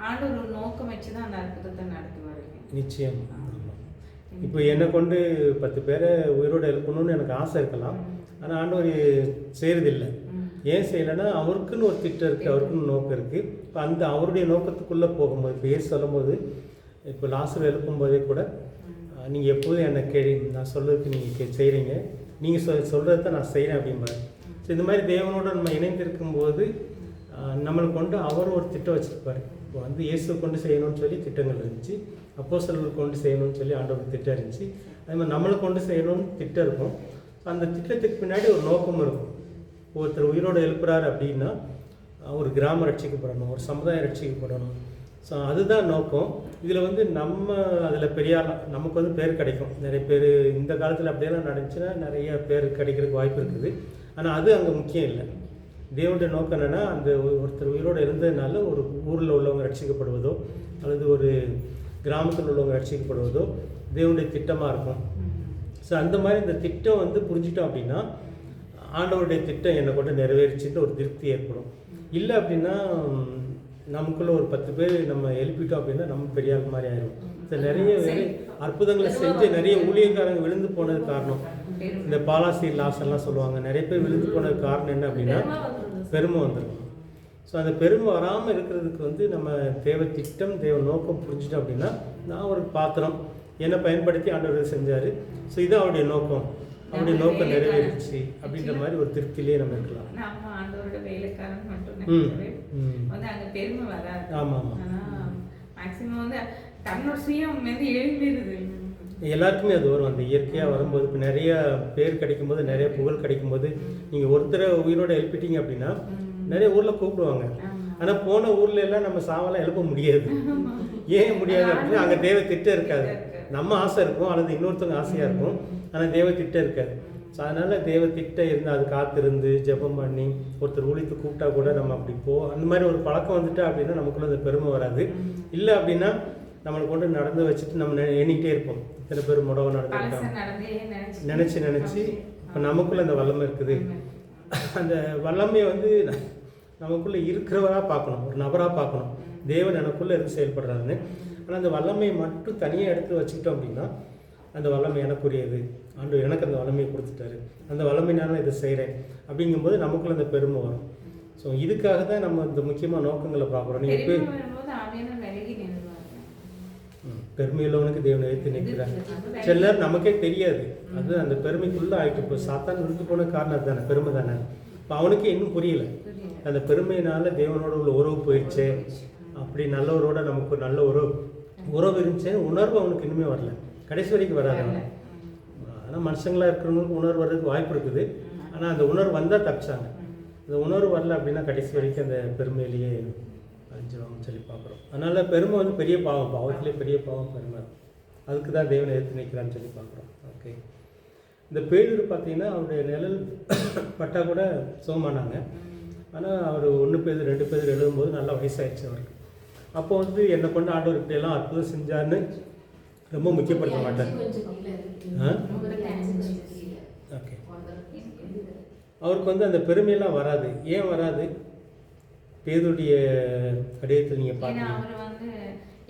ஆண்டவர் ஒரு நோக்கம் வச்சு தான் அந்த அற்புதத்தை நடத்துவாருங்க. நிச்சயம். இப்போ என்னை கொண்டு 10 பேரை உயிரோடு எழுப்பணும்னு எனக்கு ஆசை இருக்கலாம், ஆனால் ஆண்டவர் செய்கிறதில்லை. ஏன் செய்யலைன்னா அவருக்குன்னு ஒரு திட்டம் இருக்குது, அவருக்குன்னு நோக்கம் இருக்குது. இப்போ அந்த அவருடைய நோக்கத்துக்குள்ளே போகும்போது இப்போ ஏன் சொல்லும்போது இப்போ லாஸ்ட்டில் எழுப்பும்போதே கூட நீங்கள் எப்போதும் என்னை கேள்வி நான் சொல்கிறதுக்கு நீங்கள் செய்கிறீங்க, நீங்கள் சொல்கிறது தான் நான் செய்கிறேன் அப்படிம்பாரு. ஸோ இந்த மாதிரி தேவனோட நம்ம இணைந்திருக்கும்போது நம்மளை கொண்டு அவர் ஒரு திட்டம் வச்சுருப்பார். இப்போ வந்து இயேசு கொண்டு செய்யணும்னு சொல்லி திட்டங்கள் இருந்துச்சு, அப்போஸ்தலர்கள் கொண்டு செய்யணும்னு சொல்லி ஆண்டவர் திட்டம் இருந்துச்சு. அதே மாதிரி நம்மளை கொண்டு செய்யணும்னு திட்டம் இருக்கும். அந்த திட்டத்துக்கு பின்னாடி ஒரு நோக்கம் இருக்கும். ஒருத்தர் உயிரோடு எழுப்புறாரு அப்படின்னா ஒரு கிராமம் ரட்சிக்கப்படணும், ஒரு சமுதாயம் ரட்சிக்கப்படணும். ஸோ அதுதான் நோக்கம். இதில் வந்து நம்ம அதில் பெரிய நமக்கு வந்து பேர் கிடைக்கும். நிறைய பேர் இந்த காலத்தில் அப்படியெல்லாம் நடந்துச்சுன்னா நிறைய பேர் கிடைக்கிறதுக்கு வாய்ப்பு இருக்குது. ஆனால் அது அங்கே முக்கியம் இல்லை. தேவனுடைய நோக்கம் என்னென்னா, அந்த ஒருத்தர் உயிரோடு இருந்ததுனால ஒரு ஊரில் உள்ளவங்க ரட்சிக்கப்படுவதோ அல்லது ஒரு கிராமத்தில் உள்ளவங்க ரட்சிக்கப்படுவதோ தேவனுடைய திட்டமாக இருக்கும். ஸோ அந்த மாதிரி இந்த திட்டம் வந்து புரிஞ்சிட்டோம் அப்படின்னா, ஆண்டவருடைய திட்டம் என்னை கொண்டு நிறைவேறிச்சுட்டு ஒரு திருப்தி ஏற்படும். இல்லை அப்படின்னா நமக்குள்ள ஒரு 10 பேர் நம்ம எழுப்பிட்டோம் அப்படின்னா நம்ம பெரிய ஆள் மாதிரி ஆயிடும். ஸோ நிறைய அற்புதங்களை செஞ்சு நிறைய ஊழியக்காரங்க விழுந்து போனது காரணம் இந்த பாலாசி லாஸ் எல்லாம் சொல்லுவாங்க. நிறைய பேர் விழுந்து போனது காரணம் என்ன அப்படின்னா பெருமை வந்துடும். ஸோ அந்த பெருமை வராமல் இருக்கிறதுக்கு வந்து நம்ம தேவ திட்டம் தேவ நோக்கம் புரிஞ்சிட்டோம் அப்படின்னா, நான் ஒரு பாத்திரம் என்னை பயன்படுத்தி ஆண்டவர் செஞ்சார். ஸோ இது அவருடைய நோக்கம், அவருடைய நோக்கம் நிறைவேறிச்சு அப்படின்ற மாதிரி ஒரு திருப்தியிலே நம்ம இருக்கலாம். நம்ம ஆண்டவரோட வேலைக்காரன் மட்டும் வந்து அங்கே பெருமை வராது. ஆமாம் மேக்ஸிமம் வந்து தன்னோட சுயம் வந்து எழுந்திருது. எல்லாருக்குமே அது வரும். அந்த இயற்கையாக வரும்போது இப்போ நிறைய பேர் கிடைக்கும்போது, நிறைய புகழ் கிடைக்கும்போது, நீங்கள் ஒருத்தரை உயிரோட எழுப்பிட்டீங்க அப்படின்னா நிறைய ஊரில் கூப்பிடுவாங்க. ஆனால் போன ஊரில் எல்லாம் நம்ம சாவெல்லாம் எழுப்ப முடியாது. ஏன் முடியாது அப்படின்னா அங்கே தேவ திட்டம் இருக்காது. நம்ம ஆசை இருக்கும் அல்லது இன்னொருத்தவங்க ஆசையாக இருக்கும், ஆனால் தேவ திட்டம் இருக்காது. ஸோ அதனால் தேவ திட்டம் இருந்து அது காத்திருந்து ஜெபம் பண்ணி ஒருத்தர் ஊழித்து கூப்பிட்டா கூட நம்ம அப்படி அந்த மாதிரி ஒரு பழக்கம் வந்துட்டா அப்படின்னா நமக்குள்ள அந்த பெருமை வராது. இல்லை அப்படின்னா நம்மளை கொண்டு நடந்து வச்சுட்டு நம்ம எண்ணிக்கிட்டே இருப்போம். இத்தனை பேர் முடவை நடந்துருக்காங்க நினச்சி இப்போ நமக்குள்ள அந்த வல்லமை இருக்குது. அந்த வல்லமையை வந்து நமக்குள்ளே இருக்கிறவராக பார்க்கணும், ஒரு நபராக பார்க்கணும். தேவன் எனக்குள்ளே இருந்து செயல்படுறாருன்னு. ஆனால் அந்த வல்லமையை மட்டும் தனியாக எடுத்து வச்சுக்கிட்டோம் அப்படின்னா அந்த வல்லமை எனக்குரியது, ஆண்டவர் எனக்கு அந்த வல்லமையை கொடுத்துட்டாரு, அந்த வல்லமையினால இதை செய்கிறேன் அப்படிங்கும்போது நமக்குள்ள அந்த பெருமை வரும். ஸோ இதுக்காக தான் நம்ம இந்த முக்கியமான நோக்கங்களை பார்க்குறோம். நீங்கள் பெருமையுள்ளவனுக்கு தேவனை எடுத்து நிற்கிறாங்க. சில நேரம் நமக்கே தெரியாது, அது அந்த பெருமைக்குள்ளே ஆகிட்டு. இப்போ சாத்தான் விழுந்து போன காரணம் அதுதானே, பெருமை தானே. இப்போ அவனுக்கு இன்னும் புரியல, அந்த பெருமையினால தேவனோட உள்ள உறவு போயிடுச்சு. அப்படி நல்லவரோட நமக்கு ஒரு நல்ல உறவு இருந்துச்சேன்னு உணர்வு அவனுக்கு இன்னுமே வரல, கடைசி வரைக்கும் வராது. ஆனால் மனுஷங்களாக இருக்கிறவங்களுக்கு உணர்வு வர்றதுக்கு வாய்ப்பு இருக்குது. ஆனால் அந்த உணர்வு வந்தால் தப்பிச்சாங்க. அந்த உணர்வு வரல அப்படின்னா கடைசி வரைக்கும் அந்த பெருமையிலேயே அழிஞ்சிடுவாங்கன்னு சொல்லி பார்க்குறோம். அதனால் பெருமை வந்து பெரிய பாவம், பாவத்திலே பெரிய பாவம் பெருமை. அதுக்கு தான் தேவனை எடுத்து நிற்கிறான்னு சொல்லி பார்க்குறோம். ஓகே, இந்த பேதுரு பார்த்தீங்கன்னா அவருடைய நிழல் பட்டா கூட சுகமானாங்க. ஆனால் அவர் 1 பேதுரு 2 பேதுரு எழுதும்போது நல்லா வயசாகிடுச்சு அவருக்கு. அப்போ வந்து என்னை கொண்டு ஆண்டவர் இப்படியெல்லாம் அற்புதம் செஞ்சார்னு ரொம்ப முக்கியப்படுத்த மாட்டார். ஓகே, அவருக்கு வந்து அந்த பெருமையெல்லாம் வராது. ஏன் வராது? பேதுடைய கடிதத்தில் நீங்கள் பார்த்தீங்கன்னா அவர் வந்து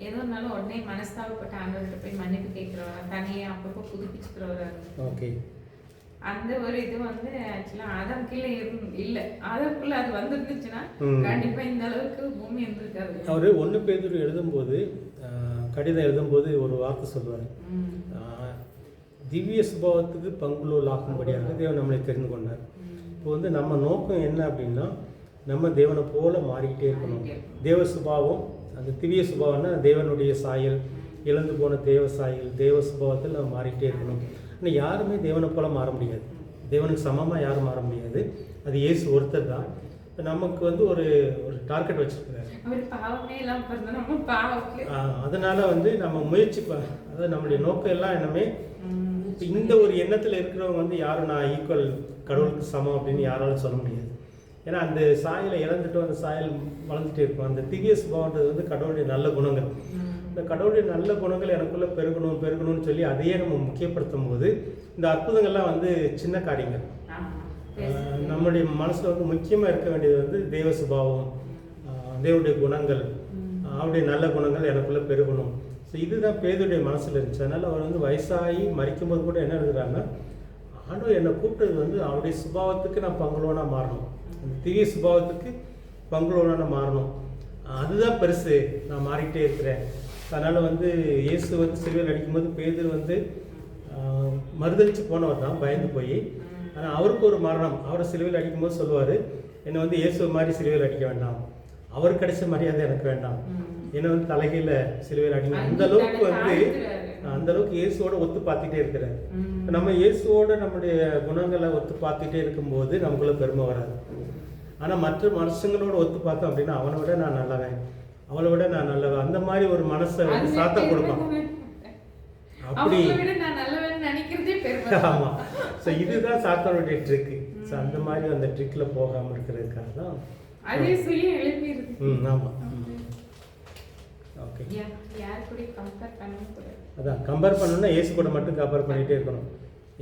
ஏதோ இருந்தாலும் உடனே மனஸ்தாபப்பட்ட ஆண்டவர்கிட்ட போய் மன்னிப்பு கேட்கிறவரா, தனியே அப்பப்போ புதுப்பிச்சுக்கிறவரா. ஓகே, அந்த ஒரு இது வந்து ஆக்சுவலா ஆதாம் கீழே இல்லை, ஆதாம்குள்ள அது வந்துருந்துச்சுன்னா கண்டிப்பா இந்த அளவுக்கு பூமி இருந்திருக்காது. அவர் 1 பேதுரு எழுதும்போது, கடிதம் எழுதும்போது ஒரு வார்த்தை சொல்லுவார், திவ்ய சுபாவத்துக்கு பங்குள்ளோலாகும்படியாக தேவன் நம்மளை தெரிந்து கொண்டார். இப்போ வந்து நம்ம நோக்கம் என்ன அப்படின்னா, நம்ம தேவனை போல மாறிக்கிட்டே இருக்கணும். தேவ சுபாவம், அந்த திவ்ய சுபாவம்னா தேவனுடைய சாயல், இழந்து போன தேவ சாயல், தேவ சுபாவத்தில் நம்ம மாறிக்கிட்டே இருக்கணும். ஆனால் யாருமே தேவனை போல மாற முடியாது, தேவனுக்கு சமமாக யாரும் மாற முடியாது. அது இயேசு ஒருத்தர் தான். இப்போ நமக்கு வந்து ஒரு டார்கெட் வச்சுருக்கிறாரு. அதனால் வந்து நம்ம முயற்சி அதாவது நம்மளுடைய நோக்கம் எல்லாம் என்னமே இந்த ஒரு எண்ணத்தில் இருக்கிறவங்க வந்து யாரும் நான் ஈக்குவல் கடவுளுக்கு சமம் அப்படின்னு யாராலும் சொல்ல முடியாது. ஏன்னா அந்த சாயலை இழந்துட்டோம், அந்த சாயல் வளர்ந்துட்டே இருக்கும். அந்த திவ்ய சுபாவன்றது வந்து கடவுளுடைய நல்ல குணங்கள். இந்த கடவுளுடைய நல்ல குணங்கள் எனக்குள்ளே பெருகணும்னு சொல்லி அதையே நம்ம முக்கியப்படுத்தும் போது இந்த அற்புதங்கள்லாம் வந்து சின்ன காரியங்கள். நம்முடைய மனசில் வந்து முக்கியமாக இருக்க வேண்டியது வந்து தேவ சுபாவம், தேவனுடைய குணங்கள், அவருடைய நல்ல குணங்கள் எனக்குள்ளே பெருகணும். ஸோ இதுதான் பேதுடைய மனசில் இருந்துச்சு. அதனால் அவர் வந்து வயசாகி மறிக்கும்போது கூட என்ன எழுதுகிறாங்கன்னா, ஆண்டவர் என்னை கூப்பிட்டது வந்து அவருடைய சுபாவத்துக்கு நான் பங்குள்ளவனாக மாறணும், அந்த திவ்ய சுபாவத்துக்கு பங்குள்ளவனாக மாறணும், அதுதான் பெருசு, நான் மாறிக்கிட்டே இருக்கிறேன். அதனால் வந்து இயேசு வந்து சிலுவையில் அடிக்கும்போது பேதுரு வந்து மறுதளித்து போனவர் தான், பயந்து போய். ஆனால் அவருக்கு ஒரு மரணம், அவரை சிலுவையில் அடிக்கும்போது சொல்லுவார், என்னை வந்து இயேசு மாதிரி சிலுவையில் அடிக்க வேண்டாம், அவர் கிடைச்ச மரியாதை எனக்கு வேண்டாம், என்னை வந்து தலைகையில் சிலுவையில் அடிங்க. அந்த அளவுக்கு இயேசுவோட ஒத்து பார்த்துட்டே இருக்கிறார். நம்ம இயேசுவோட நம்முடைய குணங்களை ஒத்து பார்த்துட்டே இருக்கும்போது நமக்குள்ள பெருமை வராது. ஆனால் மற்ற மனுஷங்களோட ஒத்து பார்த்தோம் அப்படின்னா அவனை விட நான் நல்லவன், அவளை விட நான் நல்லவன், அந்த மாதிரி ஒரு மனசை வந்து அது சாத்தா பெருமை கொடுப்பான். தானே. அப்படி அவங்கள விட நான் நல்லவன்னு நினைக்கிறதே பெருமை. ஆமா. ஸோ இதுதான் சாத்தானுடைய ட்ரிக்கு. ஸோ அந்த மாதிரி அந்த ட்ரிக்கில் போகாமல் இருக்கிறதுக்காக தான். அதே சுய எழுப்பிடுது. ஆமாம். ஓகே. யார் கூட கம்பேர் பண்ணவும் கூடாது. அதான் கம்பேர் பண்ணணும்னா ஏசு கூட மட்டும் கம்பேர் பண்ணிகிட்டே இருக்கணும்.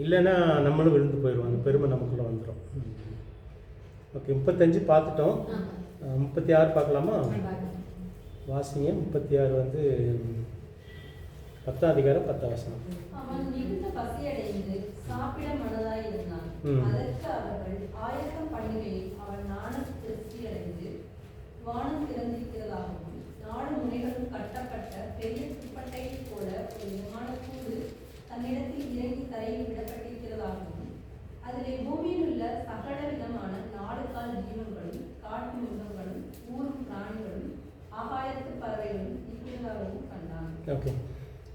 இல்லைன்னா நம்மளும் விழுந்து போயிடுவோம். அந்த பெருமை நமக்குள்ளே வந்துடும். ஓகே, 35 பார்த்துட்டோம். 36 பார்க்கலாமா? வாசிங்க. 36 வந்து 10ஆம் அதிகாரம் 10ஆம் வசனம். அவன் மிகுந்த பசியடைந்து சாப்பிட மனதாய் இருந்தான். அதற்கு அவர்கள் ஆயத்தம் பண்ணுகையில் அவன் நாணம் திருப்தியடைந்து வானம் திறந்திருக்கிறதாகவும் நாடு முனைகளும் கட்டப்பட்ட பெரிய துப்பட்டையைப் போல ஒரு விமானக்கூடு தன்னிடத்தில் இறங்கி தரையில் விடப்பட்டிருக்கிறதாகவும் அதிலே பூமியில் உள்ள சகல விதமான நாடுகால் ஜீவன்களும் காட்டு மிருகங்களும் ஊரும் பிராணிகளும் ஆகாயத்து பறவைகளும் இருக்கிறதாகவும் கண்டான். ஓகே.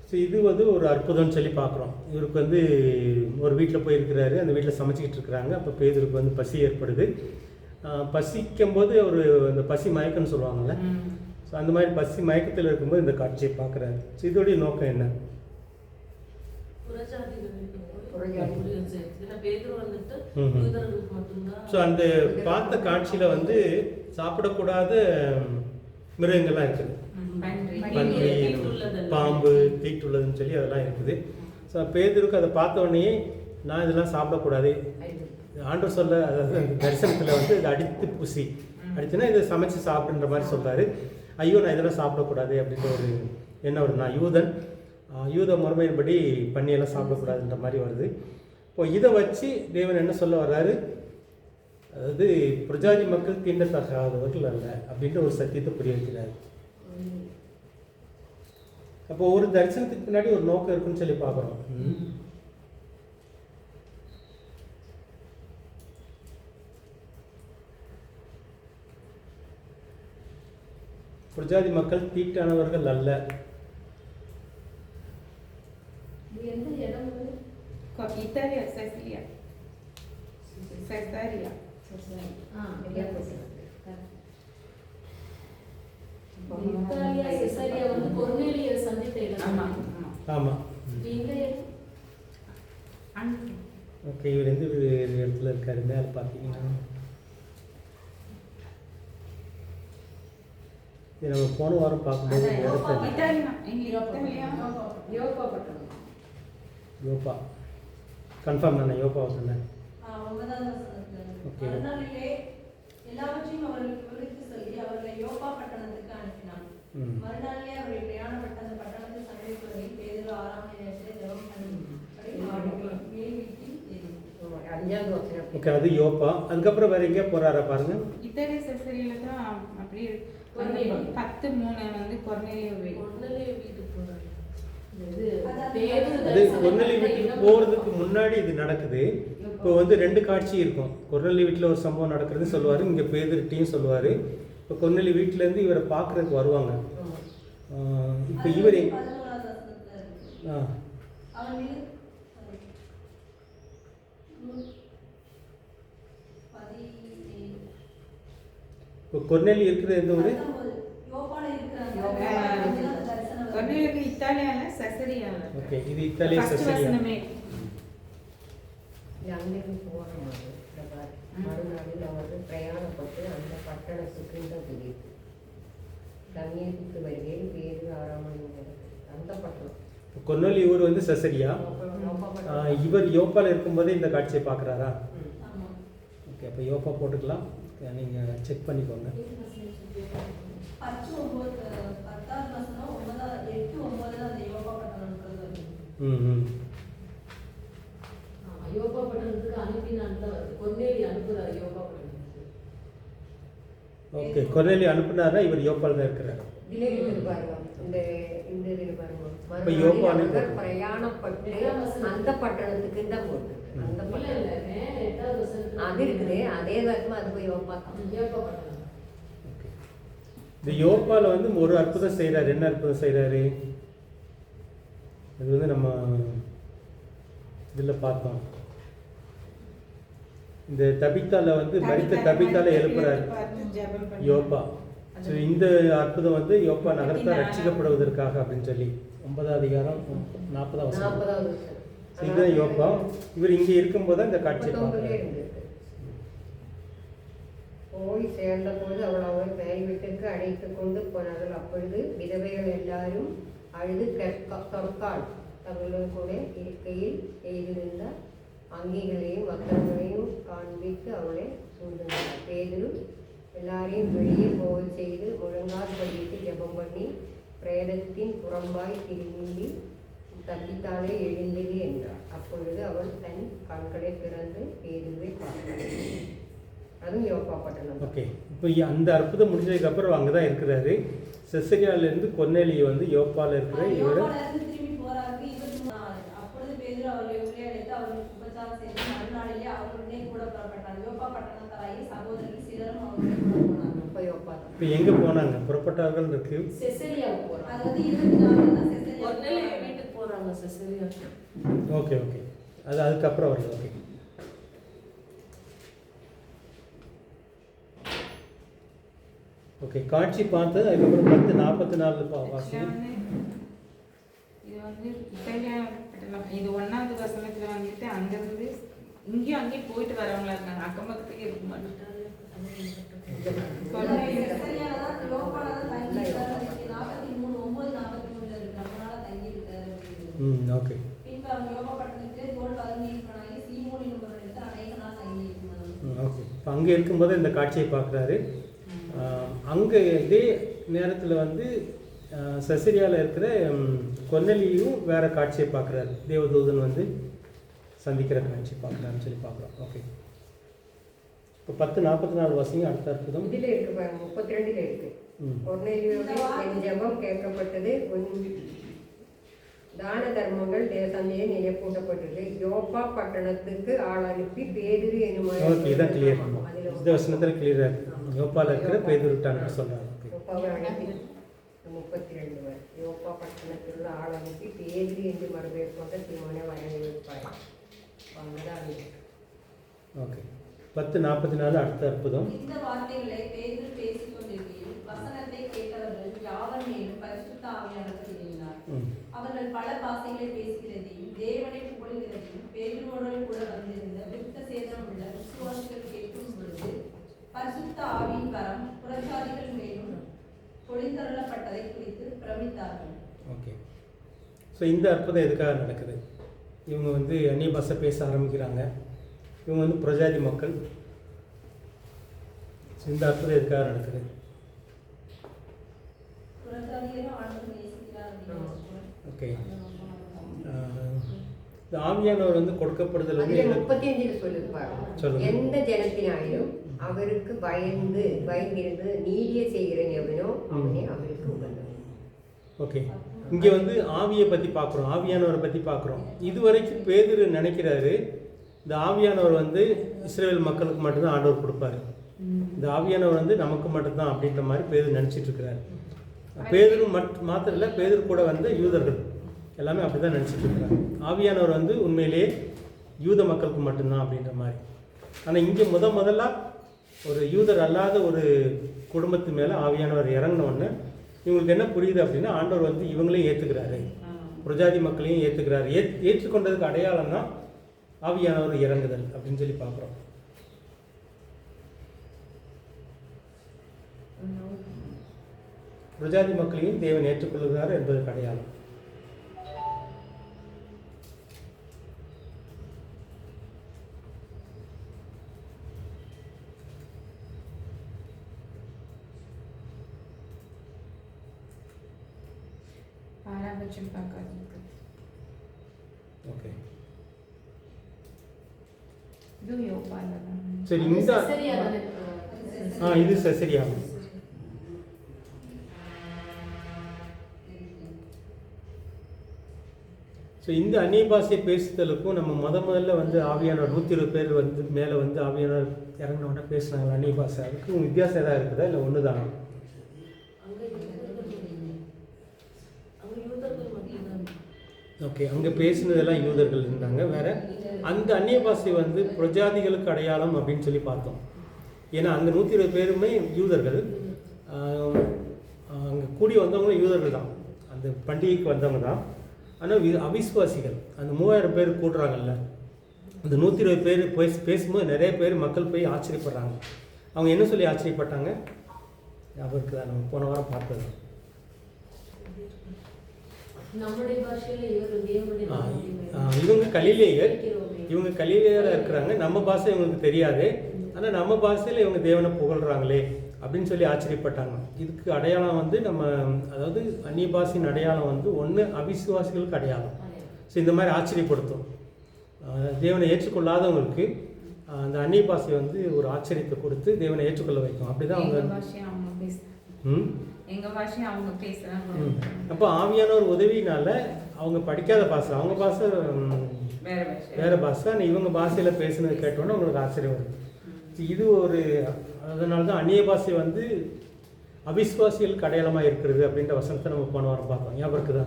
ஸோ இது வந்து ஒரு அற்புதம்னு சொல்லி பார்க்குறோம். இவருக்கு வந்து ஒரு வீட்டில் போயிருக்கிறாரு. அந்த வீட்டில் சமைச்சிக்கிட்டு இருக்கிறாங்க. அப்போ பேதுருக்கு வந்து பசி ஏற்படுது. பசிக்கும் போது ஒரு அந்த பசி மயக்கம்னு சொல்லுவாங்கள்ல. ஸோ அந்த மாதிரி பசி மயக்கத்தில் இருக்கும்போது இந்த காட்சியை பார்க்குறாரு. ஸோ இதோடைய நோக்கம் என்ன? ஸோ அந்த பார்த்த காட்சியில் வந்து சாப்பிடக்கூடாத மிருகங்கள்லாம் இருக்குது. பன்றி, பாம்பு, தீட்டுள்ளதுன்னு சொல்லி அதெல்லாம் இருக்குது. ஸோ பேதுருக்கு அதை பார்த்த உடனே நான் இதெல்லாம் சாப்பிடக்கூடாது ஆண்டவர் சொல்ல, அதாவது அந்த தரிசனத்தில் வந்து இதை அடித்து பூசி அடிச்சுன்னா இதை சமைச்சு சாப்பிடுன்ற மாதிரி சொல்கிறாரு. ஐயோ நான் இதெல்லாம் சாப்பிடக்கூடாது அப்படின்ற ஒரு என்ன ஒரு நான் யூத முறைமையின்படி பண்ணியெல்லாம் சாப்பிடக்கூடாதுன்ற மாதிரி வருது. இப்போ இதை வச்சு தேவன் என்ன சொல்ல வர்றாரு, அதாவது பிரஜாதி மக்கள் தீண்டத்தகாதவர்கள் அல்ல அப்படின்ற ஒரு சத்தியத்தை புரிய வைக்கிறாரு. அப்போ ஒரு தரிசனத்துக்கு பின்னாடி ஒரு நோக்கம் இருக்குன்னு சொல்லி பார்க்குறோம். பிரஜாதி மக்கள் தீட்டானவர்கள் அல்ல. எந்த இடம்? Italia, Cecilia. Caesarea. Italia Caesarea வந்து கொர்நேலியை சந்தித்த இடம். ஆமாம். இந்த ஓகே, இவர் எந்த இடத்துல இருக்காரு? மேலே பார்த்தீங்கன்னா இது நம்ம போன வாரம் பார்க்கும்போது யோப்பா கன்ஃபார்ம் தானே? யோப்பாவை சொன்னேன். ஓகே. எல்லாவற்றையும் அவர்களுக்கு விவரித்து சொல்லி அவர்களை யோப்பா பட்டணத்துக்கு அனுப்பினான். மறுநாளிலே அவர்கள் பிரயாணப்பட்ட அந்த பட்டணத்தை சந்திப்பதை பேதுரு 6ஆம் நேரத்திலே ஜெபம் பண்ணி ஓகே, அது யோப்பா. அதுக்கப்புறம் வேற எங்கேயா போறாரா பாருங்க. இத்தாலியா செசரியில தான் அப்படியே 10:3 வந்து கொர்நேலியா வீட்டுக்கு போறாரு. அது கொர்நேலி வீட்டுக்கு போறதுக்கு முன்னாடி இது நடக்குது. இப்போ வந்து 2 காட்சி இருக்கும். கொர்நேலி வீட்டில் ஒரு சம்பவம் நடக்கிறது சொல்லுவார், இங்கே பேதுருட்டையும் சொல்லுவார். இப்போ கொர்நேலி வீட்டிலேருந்து இவரை பார்க்குறதுக்கு வருவாங்க. இப்போ இவர் இப்போ கொர்நேலி இருக்கிறது எந்த ஊர்? கொர்நேலியாக்கு இத்தாலியால செசரியால. ஓகே, இது இத்தாலியா செசரியா. அங்கிருந்து போனோம். மறுநாளில் அவர்கள் பிரயாணப்பட்டு அந்த பட்டணத்துக்கு புதியது தண்ணீருக்கு வருகையில் பேரு 6ஆம் மணி நேரத்தில் அந்த பட்டணம். கொர்நேலி ஊர் வந்து செசரியா. இவர் யோப்பாவில் இருக்கும்போதே இந்த காட்சியை பார்க்குறாரா? ஓகே, அப்போ யோப்பா போட்டுக்கலாம். நீங்கள் செக் பண்ணிக்கோங்க. 10:9 அந்த யோப்பா பட்டணம். யோப்பா பட்டணத்துக்கு அனுப்பினான் தான் கொர்நேலி அனுப்புறாரு யோப்பா பட்டணத்துக்கு. ஓகே, கொர்நேலி அனுப்புனாரா? இவர் யோப்பாவில் தான் இருக்கிறார். பிரயாணப்பட்டு அந்த பட்டணத்துக்கு தான் போட்டு அது இருக்குது. அதே வருமா அது போய் யோப்பா பட்டணம். இந்த யோப்பாவில் வந்து ஒரு அற்புதம் செய்கிறார். என்ன அற்புதம் செய்கிறாரு? அது வந்து நம்ம இதில் பார்த்தோம். இந்த தபித்தால வந்து மரித்த தபித்தால எழுப்புறாரு யோப்பா. ஸோ இந்த அற்புதம் வந்து யோப்பா நகரத்தார் ரட்சிக்கப்படுவதற்காக அப்படின்னு சொல்லி 9ஆம் அதிகாரம் 40ஆம் வசனம். 40வது So இதுதான் யோப்பா. இவர் இங்கே இருக்கும்போது தான் இந்த காட்சியை 39 பார்க்குறாரு. இருந்திருக்கு. போய் சேர்ந்தபோது அவள் மேல் வீட்டுக்கு அழைத்து கொண்டு போனார்கள். அப்பொழுது விதவைகள் எல்லாரும் அழுது கற்கால் தங்களுடன் கூட இருக்கையில் செய்திருந்த அங்கிகளையும் வஸ்திரங்களையும் காண்பித்து அவளை சூழ்ந்தார். பேதுரு எல்லாரையும் வெளியே போக செய்து முழங்கால் படித்து ஜெபம் பண்ணி பிரேதத்தின் புறம்பாய் திரும்பி தப்பித்தாலே எழுந்தது என்றார். அப்பொழுது அவள் தன் கண்களை திறந்து பேதுருவை பார்த்தாள். அதுவும் யோப்பா பட்டணம். ஓகே, இப்போ அந்த அற்புதம் முடிஞ்சதுக்கு அப்புறம் அங்கே தான் இருக்கிறாரு. செசரியாவிலேருந்து கொர்நேலியு வந்து யோப்பாவில் இருக்கிற இவர் திரும்பி போறாங்க. அப்பொழுது பேதுரு அவர்களை உள்ளே அழைத்து அவர்களுக்கு உபச்சாரம் செய்து மறுநாளிலே அவர்களுடனே கூட புறப்பட்டார். யோப்பா பட்டணத்தாராகி சகோதரர்கள் சிலரும் அவர்களுடைய கூட போனாங்க. அப்போ யோப்பா தான். இப்போ எங்கே போனாங்க? புறப்பட்டார்கள் இருக்கு. செசரியாவுக்கு போகிறாங்க. அது வந்து 24 தான் செசரியா கொர்நேலியு வீட்டுக்கு போறாங்க செசரியாக்கு. ஓகே ஓகே, அது அதுக்கப்புறம் வருது. ஓகே, ஓகே, காட்சி பார்த்து அதுக்கப்புறம் 10:44 வாசி. இது வந்து இத்தாலியா பட்டணம். இது 1வது வசனத்துல வந்துட்டு அங்கிருந்து இங்கேயும் அங்கேயும் போயிட்டு வரவங்களா இருக்காங்க. அக்கம் பக்கத்துக்கு இருக்க மாட்டாங்க. செசரியால தான் யோப்பால தான் தங்கி இருக்காரு. 43:9-43 இருக்கு. அதனால தங்கி இருக்காரு. ஓகே. பின்பு அவங்க யோப்பா பட்டணத்திலே தோல் பதனியிருப்பனாகி சீமோனின் ஒரு இடத்தில் அநேக நாள் தங்கி இருந்தாங்க. ஓகே, இப்போ அங்கே இருக்கும்போது இந்த காட்சியை பார்க்குறாரு. அங்கே இதே நேரத்தில் வந்து செசரியாவில் இருக்கிற கொர்நேலியும் வேற காட்சியை பார்க்குறாரு. தேவதூதன் வந்து சந்திக்கிற காட்சி பார்க்குறாருன்னு சொல்லி பார்க்குறோம். ஓகே, இப்போ 10:44 வாசிங்க. அடுத்த அற்புதம் இதில் இருக்கு பாருங்க, 32 இருக்கு. கொர்நேலியோடு என் ஜெபம் கேட்கப்பட்டது, உன் தான தர்மங்கள் தேசமே நிலைப்பூட்டப்பட்டது. யோப்பா பட்டணத்துக்கு ஆள் அனுப்பி பேதுரு ஓகே, இதான் கிளியர். அதில் இந்த வசனத்தில் கிளியராக இருக்கு. யோப்பாவில் இருக்கிற பேதுருட்டான்னு சொல்கிறாங்க. யோப்பாவை அனுப்பி 32 வரை யோப்பா பட்டணத்தில் ஆள் அனுப்பி பேதுரு என்று மறுபெயர் கொண்ட சீமோனை வயலில் வைப்பார். அங்கதான் ஓகே, 10:44 அடுத்த அற்புதம். இந்த வார்த்தைகளை பேதுரு பேசிக் கொண்டிருக்கையில் வசனத்தை கேட்டவர்கள் யாவர் மேலும் பரிசுத்த ஆவியானவர் இறங்கினார். அவர்கள் பல பாஷைகளை பேசுகிறதையும் தேவனை புகழ்கிறதையும் பேதுருவோடு கூட வந்திருந்த விருத்த சேதனம் உள்ள விசுவாசிகள் கேட்கும் பொழுது பரிசுத்த ஆவியின் கரம் புறஜாதிகள் மேலும் பொழிந்தருளப்பட்டதை குறித்து பிரமித்தார்கள். ஓகே, ஸோ இந்த அற்புதம் எதுக்காக நடக்குது? இவங்க வந்து அந்நிய பாஷை பேச ஆரம்பிக்கிறாங்க. இவங்க வந்து பிரஜாதி மக்கள். ஸோ இந்த அற்புதம் எதுக்காக நடக்குது? புறஜாதிகளும் ஆண்டவரை நேசிக்கிறார் அப்படின்னு ஓகே, இந்த ஆவியானவர் வந்து கொடுக்கப்படுதல் வந்து அதில் 35 சொல்லியிருப்பார். சொல்லுங்க. எந்த ஜனத்தினாலும் அவருக்கு பயந்திருந்து நீதியை செய்கிறேன் எவனோ அவனே அவருக்கு உகந்தவன். ஓகே, இங்கே வந்து ஆவியை பற்றி பார்க்குறோம், ஆவியானவரை பற்றி பார்க்குறோம். இதுவரைக்கும் பேதுரு நினைக்கிறாரு இந்த ஆவியானவர் வந்து இஸ்ரேல் மக்களுக்கு மட்டும்தான் ஆண்டவர் கொடுப்பாரு, இந்த ஆவியானவர் வந்து நமக்கு மட்டும்தான் அப்படின்ற மாதிரி பேதுரு நினச்சிட்டு இருக்கிறாரு. பேதுரு மாத்திரம் இல்லை, பேதுரு கூட வந்து யூதர்கள் எல்லாமே அப்படி தான் நினச்சிட்டு இருக்கிறாங்க. ஆவியானவர் வந்து உண்மையிலேயே யூத மக்களுக்கு மட்டும்தான் அப்படின்ற மாதிரி. ஆனால் இங்கே முதல்ல ஒரு யூதர் அல்லாத ஒரு குடும்பத்து மேலே ஆவியானவர் இறங்கினோடனே இவங்களுக்கு என்ன புரியுது அப்படின்னா, ஆண்டவர் வந்து இவங்களையும் ஏற்றுக்கிறாரு, பிரஜாதி மக்களையும் ஏற்றுக்கிறாரு. ஏற்றுக்கொண்டதுக்கு அடையாளம் தான் ஆவியானவர் இறங்குதல் அப்படின்னு சொல்லி பார்க்குறோம். பிரஜாதி மக்களையும் தேவன் ஏற்றுக்கொள்கிறார் என்பதற்கு அடையாளம். பாரபட்சம் பார்க்காதீங்க. ஓகே, இது யோப்பால தான். சரி, இந்த இது செசரியாகும். ஸோ இந்த அந்நிய பாஷையை பேசுதலுக்கும் நம்ம முதல்ல வந்து ஆவியானவர் 120 பேர் வந்து மேலே வந்து ஆவியானவர் இறங்கினோடனே பேசுனாங்க அந்நிய பாஷை. அதுக்கும் வித்தியாசம் எதாவது இருக்குதா இல்லை ஒன்று தானா? ஓகே, அங்கே பேசினதெல்லாம் யூதர்கள் இருந்தாங்க. வேற அந்த அந்நிய பாஷை வந்து பிரஜாதிகளுக்கு அடையாளம் அப்படின்னு சொல்லி பார்த்தோம். ஏன்னா அங்கே 120 பேருமே யூதர்கள், அங்கே கூடி வந்தவங்களும் யூதர்கள் தான், அந்த பண்டிகைக்கு வந்தவங்க தான். ஆனால் அவிசுவாசிகள் அந்த 3000 பேர் கூடுறாங்கல்ல, அந்த 120 பேர் பேசும்போது நிறைய பேர் மக்கள் போய் ஆச்சரியப்படுறாங்க. அவங்க என்ன சொல்லி ஆச்சரியப்பட்டாங்க? அவருக்கு தான் நம்ம போன வாரம் பார்த்தது. நம்முடைய பாஷையில இவர் தேவனுடைய இவங்க கலிலேயராக இருக்கிறாங்க, நம்ம பாஷை இவங்களுக்கு தெரியாது, ஆனால் நம்ம பாஷையில் இவங்க தேவனை புகழ்கிறாங்களே அப்படின்னு சொல்லி ஆச்சரியப்பட்டாங்க. இதுக்கு அடையாளம் வந்து நம்ம, அதாவது அந்நிய பாஷையின் அடையாளம் வந்து ஒன்று அவிசுவாசிகளுக்கு அடையாளம். ஸோ இந்த மாதிரி ஆச்சரியப்படுத்தும். தேவனை ஏற்றுக்கொள்ளாதவங்களுக்கு அந்த அந்நிய பாஷை வந்து ஒரு ஆச்சரியத்தை கொடுத்து தேவனை ஏற்றுக்கொள்ள வைக்கும். அப்படிதான் அவங்க எங்க பாஷை அவங்க பேசுறாங்க. அப்போ ஆவியானவர் உதவினால அவங்க படிக்காத பாஷை, அவங்க பாஷை வேற பாஷை, ஆனால் இவங்க பாஷையில் பேசுனது கேட்டோன்னே உங்களுக்கு ஆச்சரியம் வருது. இது ஒரு, அதனால தான் அந்நிய பாஷை வந்து அவிசுவாசிகளுக்கு அடையாளமாக இருக்கிறது அப்படின்ற வசனத்தை நம்ம போன வாரம் பார்த்தோம், ஞாபகம் இருக்குதா?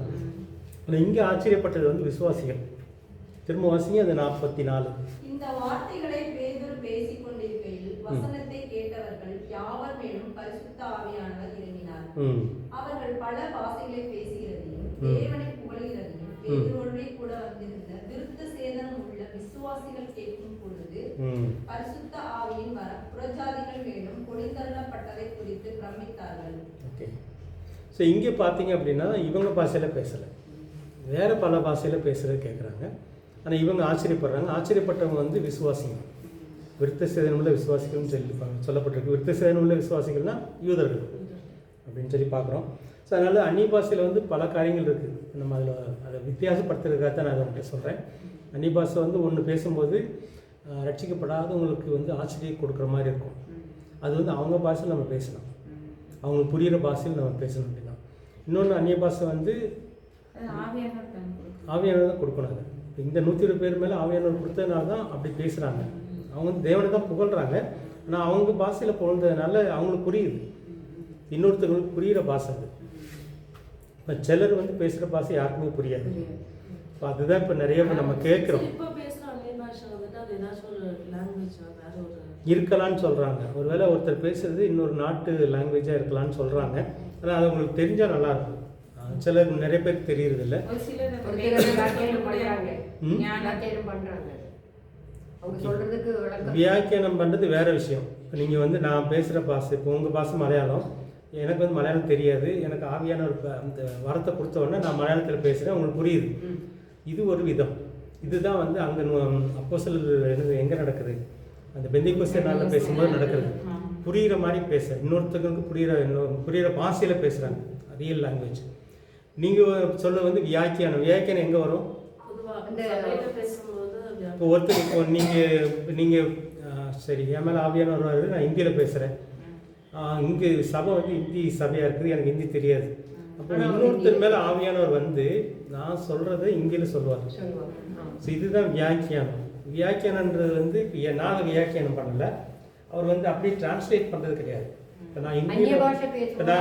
ஆனால் இங்கே ஆச்சரியப்பட்டது வந்து விசுவாசிகள். திரும்ப வாசிங்க அது 44. இந்த வார்த்தைகளை பேதுரு பேசிக் கொண்டிருக்கையில் வசனத்தை கேட்டவர்கள் யாவர் மேலும் பரிசுத்த ஆவியானவர் இறங்கினார். அவர்கள் பல பாஷைகளை பேசுகிறதையும் தேவனை புகழ்கிறதையும் பேதுருவோடே கூட வந்திருந்த விருத்த சேதனம் உள்ள விசுவாசிகள் கேட்கும் பொழுது பரிசுத்த ஆவியின் வர புறஜாதிகள் மேலும் பொழிந்தள்ளப்பட்டதை குறித்து பிரமித்தார்கள். ஓகே, ஸோ இங்கே பார்த்தீங்க அப்படின்னா இவங்க பாஷையில் பேசலை, வேறு பல பாஷையில் பேசுகிறது கேட்குறாங்க. ஆனால் இவங்க ஆச்சரியப்படுறாங்க. ஆச்சரியப்பட்டவங்க வந்து விசுவாசிங்க, விருத்த சேதனமுள்ள விசுவாசிகள்னு சொல்லப்பட்டிருக்கு. விருத்த சேதனமுள்ள விசுவாசிகள்னா யூதர்கள் அப்படின்னு சொல்லி பார்க்குறோம். ஸோ அதனால் அந்நிய பாஷையில் வந்து பல காரியங்கள் இருக்குது. நம்ம அதில் அதை வித்தியாசப்படுத்துறதுக்காக தான் நான் அதை உங்கள்கிட்ட சொல்கிறேன். அந்நிய பாஷை வந்து ஒன்று பேசும்போது ரட்சிக்கப்படாதவங்களுக்கு வந்து ஆச்சரியம் கொடுக்குற மாதிரி இருக்கும். அது வந்து அவங்க பாஷையில் நம்ம பேசலாம், அவங்களுக்கு புரிகிற பாஷையில் நம்ம பேசணும் அப்படின்னா. இன்னொன்று அந்நிய பாஷை வந்து ஆவியானவர் தான் கொடுக்கணும். அது இந்த 120 பேர் மேலே ஆவியானவர் கொடுத்ததுனால தான் அப்படி பேசுகிறாங்க. அவங்க வந்து தேவனை தான் புகழ்கிறாங்க, ஆனால் அவங்க பாஷையில் புகழ்ந்ததுனால அவங்களுக்கு புரியுது, இன்னொருத்தவங்களுக்கு புரிகிற பாஷை அது. இப்போ சிலர் வந்து பேசுகிற பாஷை யாருக்குமே புரியாது. இப்போ அதுதான் இப்போ நிறைய நம்ம கேட்குறோம். இருக்கலான்னு சொல்கிறாங்க, ஒருவேளை ஒருத்தர் பேசுறது இன்னொரு நாட்டு லாங்குவேஜாக இருக்கலான்னு சொல்கிறாங்க. ஆனால் அது உங்களுக்கு தெரிஞ்சால் நல்லாயிருக்கும். சிலர் நிறைய பேருக்கு தெரியறது இல்லை. வியாக்கியானம் பண்ணுறது வேற விஷயம். இப்போ நீங்கள் வந்து நான் பேசுகிற பாஷை, இப்போ உங்கள் பாஷை மலையாளம், எனக்கு வந்து மலையாளம் தெரியாது, எனக்கு ஆவியான ஒரு அந்த வரத்தை கொடுத்த உடனே நான் மலையாளத்தில் பேசுகிறேன், உங்களுக்கு புரியுது. இது ஒரு விதம். இதுதான் வந்து அங்கே அப்போஸ்தலர் எங்கே நடக்குது, அந்த பெந்தேகோஸ்தே நாளில் பேசும்போது நடக்கிறது. புரிகிற மாதிரி பேச, இன்னொருத்தருக்கு புரிகிற பாஷையில் பேசுகிறாங்க, ரியல் லாங்குவேஜ். நீங்கள் சொல்ல வந்து வியாக்கியானம் எங்கே வரும்? இப்போ ஒருத்தர், இப்போ நீங்கள் சரி என் மேலே ஆவியான வருவார், நான் ஹிந்தியில் பேசுகிறேன், இங்கே சபை வந்து ஹிந்தி சபையாக இருக்குது, எனக்கு ஹிந்தி தெரியாது. அப்போ இன்னொருத்தர் மேலே ஆவியானவர் வந்து நான் சொல்கிறத ஹிந்தியில் சொல்லுவார். ஸோ இதுதான் வியாக்கியானன்றது வந்து நாங்கள் வியாக்கியானம் பண்ணலை, அவர் வந்து அப்படியே டிரான்ஸ்லேட் பண்ணுறது கிடையாது. இப்போ நான்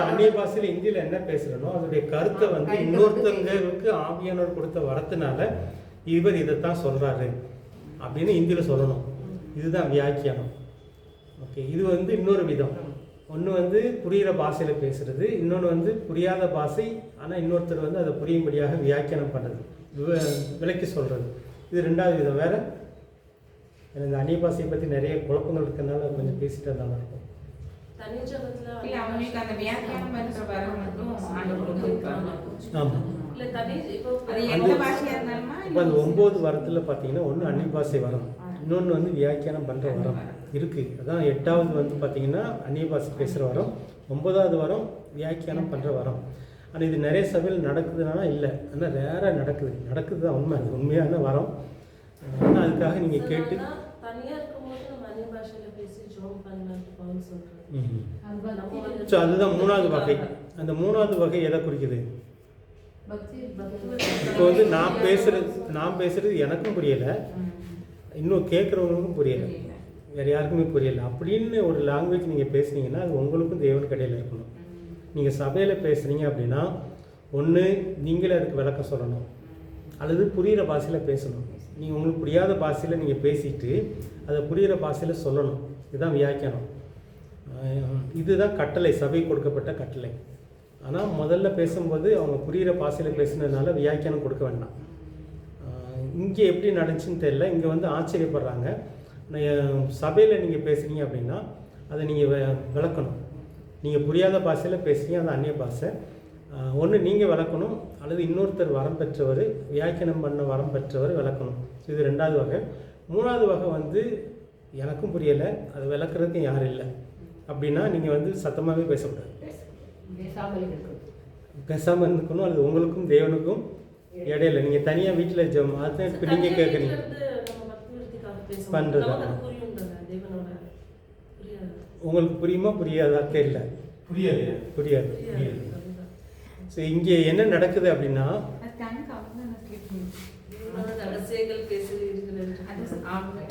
அந்நிய பாஷையில் ஹிந்தியில் என்ன பேசுகிறேனோ அதோடைய கருத்தை வந்து இன்னொருத்தங்களுக்கு ஆவியானவர் கொடுத்த வரத்தினால இவர் இதைத்தான் சொல்கிறாரு அப்படின்னு ஹிந்தியில் சொல்லணும். இதுதான் வியாக்கியானம். ஓகே, இது வந்து இன்னொரு விதம். ஒன்று வந்து புரிகிற பாஷையில் பேசுகிறது, இன்னொன்று வந்து புரியாத பாஷை ஆனால் இன்னொருத்தர் வந்து அதை புரியும்படியாக வியாக்கியானம் பண்ணுறது, விளக்கி சொல்கிறது. இது ரெண்டாவது விதம். வேறு இந்த அந்நிய பாஷையை பற்றி நிறைய குழப்பங்கள் இருக்கிறதுனால கொஞ்சம் பேசிட்டு இருந்தாலும் இருக்கும். இப்போ அந்த 9 வரத்தில் பார்த்தீங்கன்னா ஒன்று அந்நிய பாஷை வரம், இன்னொன்று வந்து வியாக்கியானம் பண்ணுற வரம் இருக்குது. அதான் 8வது வந்து பார்த்தீங்கன்னா அந்நிய பாஷை பேசுகிற வரம், 9வது வரம் வியாக்கியானம் பண்ணுற வரம். ஆனால் இது நிறைய சபையில் நடக்குதுன்னா இல்லை, ஆனால் ரேராக நடக்குது தான் உண்மை, அது உண்மையான வரம். ஆனால் அதுக்காக நீங்கள் கேட்டு ஸோ அதுதான் 3வது வகை. அந்த 3வது வகை எதை குறிக்குது? இப்போ வந்து நான் பேசுறது எனக்கும் புரியலை, இன்னும் கேட்குறவங்களுக்கும் புரியலை, வேறு யாருக்குமே புரியலை. அப்படின்னு ஒரு லாங்குவேஜ் நீங்கள் பேசுனீங்கன்னா அது உங்களுக்கும் தேவனுக்கு இடையில இருக்கணும். நீங்கள் சபையில் பேசுகிறீங்க அப்படின்னா ஒன்று நீங்களே அதுக்கு விளக்கம் சொல்லணும், அல்லது புரிகிற பாஷையில் பேசணும். நீங்கள் உங்களுக்கு புரியாத பாஷையில் நீங்கள் பேசிட்டு அதை புரிகிற பாஷையில் சொல்லணும். இதுதான் வியாக்கியானம். இதுதான் கட்டளை, சபை கொடுக்கப்பட்ட கட்டளை. ஆனால் முதல்ல பேசும்போது அவங்க புரிகிற பாசையில் பேசுனதுனால வியாக்கியானம் கொடுக்க வேண்டாம். இங்கே எப்படி நடந்துச்சுன்னு தெரியல. இங்கே வந்து ஆச்சரியப்படுறாங்க. சபையில் நீங்கள் பேசுகிறீங்க அப்படின்னா அதை நீங்கள் விளக்கணும். நீங்கள் புரியாத பாஷையில் பேசுகிறீங்க, அது அந்நிய பாஷை. ஒன்று நீங்கள் விளக்கணும், அல்லது இன்னொருத்தர் வரம் பெற்றவர், வியாக்கியானம் பண்ண வரம் பெற்றவர் விளக்கணும். இது 2வது வகை. 3வது வகை வந்து எனக்கும் புரியலை, அது விளக்குறதுக்கும் யாரும் இல்லை அப்படின்னா நீங்கள் வந்து சத்தமாகவே பேசக்கூடாது, பேசாமல் இருக்கணும். அது உங்களுக்கும் தேவனுக்கும் இடையில நீங்கள் தனியாக வீட்டில் ஜெபம், அதுதான் இப்போ நீங்கள் கேட்குறீங்க பண்ணுறது. உங்களுக்கு புரியுமா புரியாதா தெரியல, புரியாது. ஸோ இங்கே என்ன நடக்குது அப்படின்னா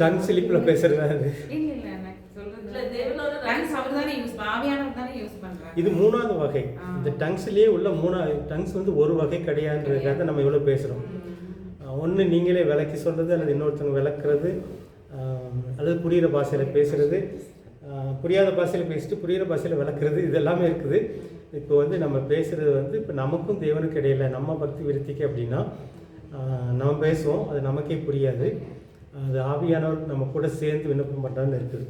டங் ஸ்லிப்பில் பேசுறது அது. இது 3வது வகை. இந்த டங்ஸ்லேயே உள்ள 3வது டங்ஸ் வந்து ஒரு வகை கிடையாதுன்றதுக்காக நம்ம இவ்வளோ பேசுகிறோம். ஒன்று நீங்களே விளக்கி சொல்கிறது, அல்லது இன்னொருத்தவங்க விளக்குறது, அல்லது புரிகிற பாஷையில் பேசுகிறது, புரியாத பாஷையில் பேசிட்டு புரிகிற பாஷையில் விளக்குறது, இது எல்லாமே இருக்குது. இப்போ வந்து நம்ம பேசுகிறது வந்து இப்போ நமக்கும் தேவனுக்கு இடையில நம்ம பக்தி விருத்திக்கு அப்படின்னா நம்ம பேசுவோம், அது நமக்கே புரியாது. அது ஆவியானவர் நம்ம கூட சேர்ந்து விண்ணப்பம் பண்ணுறான்னு இருக்குது.